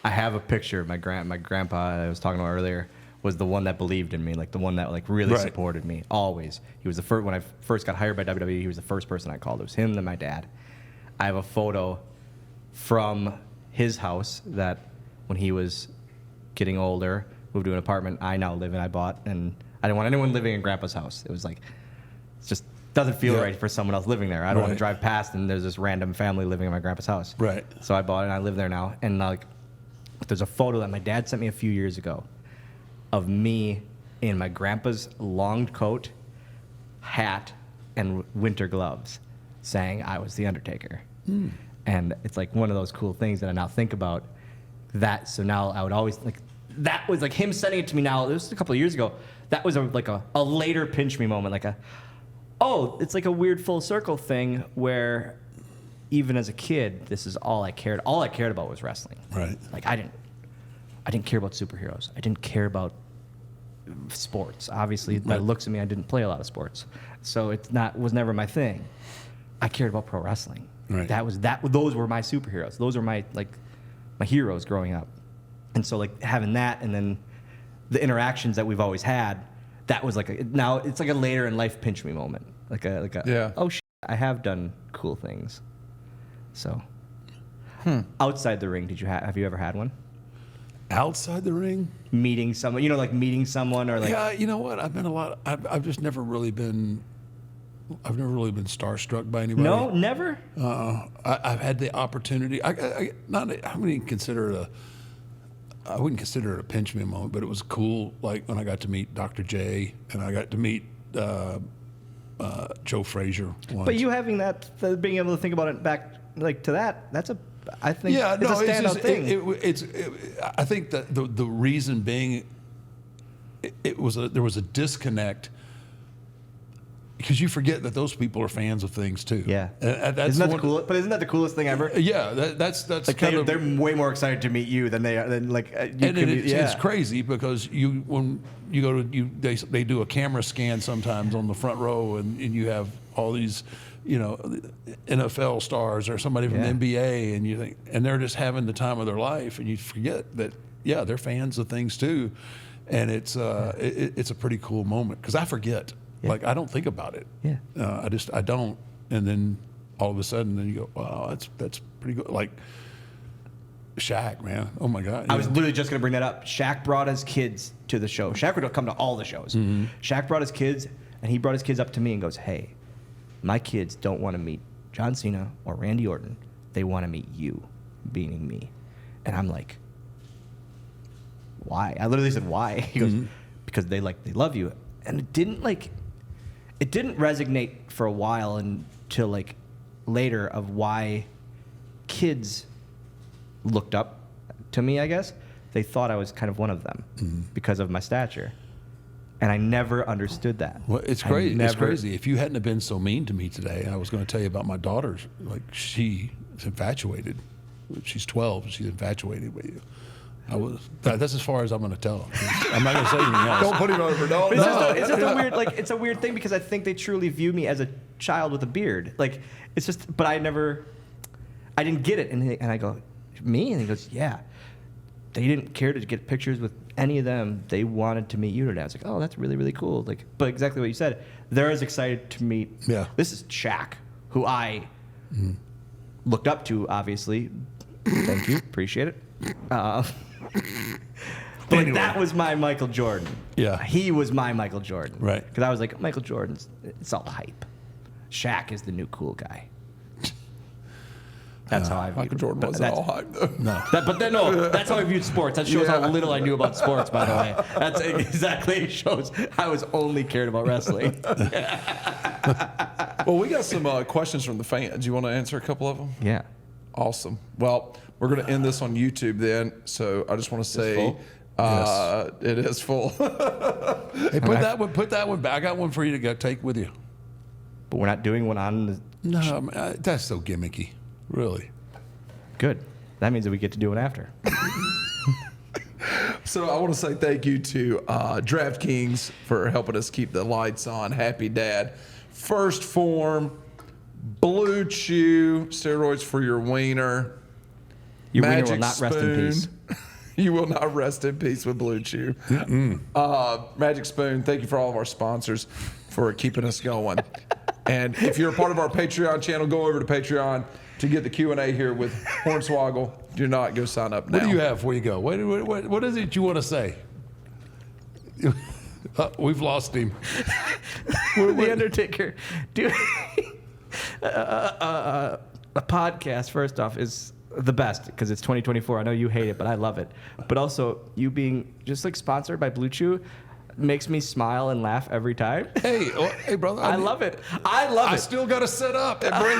have a picture. My grandpa I was talking about earlier was the one that believed in me, like the one that like really supported me always. He was the first when I first got hired by WWE. He was the first person I called. It was him, then my dad. I have a photo from his house that when he was getting older, moved to an apartment I now live in. I bought, and I didn't want anyone living in Grandpa's house. It was like it's just. Doesn't feel right for someone else living there. I don't want to drive past and there's this random family living in my grandpa's house. Right. So I bought it and I live there now. And like, there's a photo that my dad sent me a few years ago of me in my grandpa's long coat, hat, and winter gloves, saying I was the Undertaker. And it's like one of those cool things that I now think about. That so now I would always like that was like him sending it to me. Now this was a couple of years ago. That was a later pinch me moment, like it's like a weird full circle thing where even as a kid, this is all I cared about was wrestling. Right. Like I didn't care about superheroes. I didn't care about sports. Obviously, by the looks of me, I didn't play a lot of sports. So was never my thing. I cared about pro wrestling. Right. Those were my superheroes. Those were my heroes growing up. And so like having that and then the interactions that we've always had, that was now it's like a later in life pinch me moment. Oh shit, I have done cool things. So outside the ring, have you ever had one? Outside the ring? Meeting someone, meeting someone or like. Yeah, you know what? I've just never really been starstruck by anybody. No, never? I've had the opportunity. I wouldn't consider it a pinch me moment, but it was cool. Like when I got to meet Dr. J and I got to meet Joe Frazier once. But you having that, being able to think about it back like to that, that's I think it's a standout thing. I think that the reason being, there was a disconnect. Because you forget that those people are fans of things too. Yeah, that's isn't that the coolest? But isn't that the coolest thing ever? Yeah, that's like they're way more excited to meet you than they are it's crazy because when you go to they do a camera scan sometimes on the front row and you have all these NFL stars or somebody from the NBA, and you think, and they're just having the time of their life, and you forget that, they're fans of things too, and it's a pretty cool moment because I forget, like I don't think about it, I don't, and then all of a sudden, then you go, wow, that's pretty good, like. Shaq, man. Oh my God. I was literally just going to bring that up. Shaq brought his kids to the show. Shaq would come to all the shows. Mm-hmm. Shaq brought his kids, and he brought his kids up to me and goes, hey, my kids don't want to meet John Cena or Randy Orton. They want to meet you, meaning me. And I'm like, why? I literally said, why? He goes, because they love you. And it didn't resonate for a while until like later of why kids looked up to me, I guess. They thought I was kind of one of them because of my stature. And I never understood that. Well, it's crazy. It's crazy. If you hadn't have been so mean to me today, I was going to tell you about my daughter. Like, she is infatuated. She's 12. She's infatuated with you. That's as far as I'm going to tell them. I'm not going to say anything else. Don't put him over. No. It's just a weird, like, it's a weird thing because I think they truly view me as a child with a beard. Like, it's just, but I didn't get it. And I go, me? And he goes, yeah. They didn't care to get pictures with any of them. They wanted to meet you today. I was like, oh, that's really, really cool. Like, but exactly what you said. They're as excited to meet. Yeah. This is Shaq, who I looked up to, obviously. Thank you. Appreciate it. But anyway. That was my Michael Jordan. Yeah. He was my Michael Jordan. Right. Because I was like, Michael Jordan's, it's all hype. Shaq is the new cool guy. That's how I viewed Michael Jordan wasn't all hype, though. No. That's how I viewed sports. That shows how little I knew about sports, by the way. That's exactly shows I was only cared about wrestling. Well, we got some questions from the fans. You want to answer a couple of them? Yeah. Awesome. Well, we're going to end this on YouTube then. So I just want to say Yes. It is full. Hey, put that one back. I got one for you to go take with you. But we're not doing one on the... No, that's so gimmicky. Really. Good. That means that we get to do it after. So I want to say thank you to DraftKings for helping us keep the lights on. Happy Dad. First Phorm, Bluechew, steroids for your wiener. Your wiener will not rest in peace. You will not rest in peace with Bluechew. Magic Spoon, thank you for all of our sponsors for keeping us going. And if you're a part of our Patreon channel, go over to Patreon to get the Q&A here with Hornswoggle. Do not go sign up now. What do you have before you go? What is it you want to say? We've lost him. The Undertaker. Dude, a podcast, first off, is the best because it's 2024. I know you hate it, but I love it. But also, you being just like sponsored by Bluechew makes me smile and laugh every time. Hey, brother. I love it. I love it. I still got to set up and bring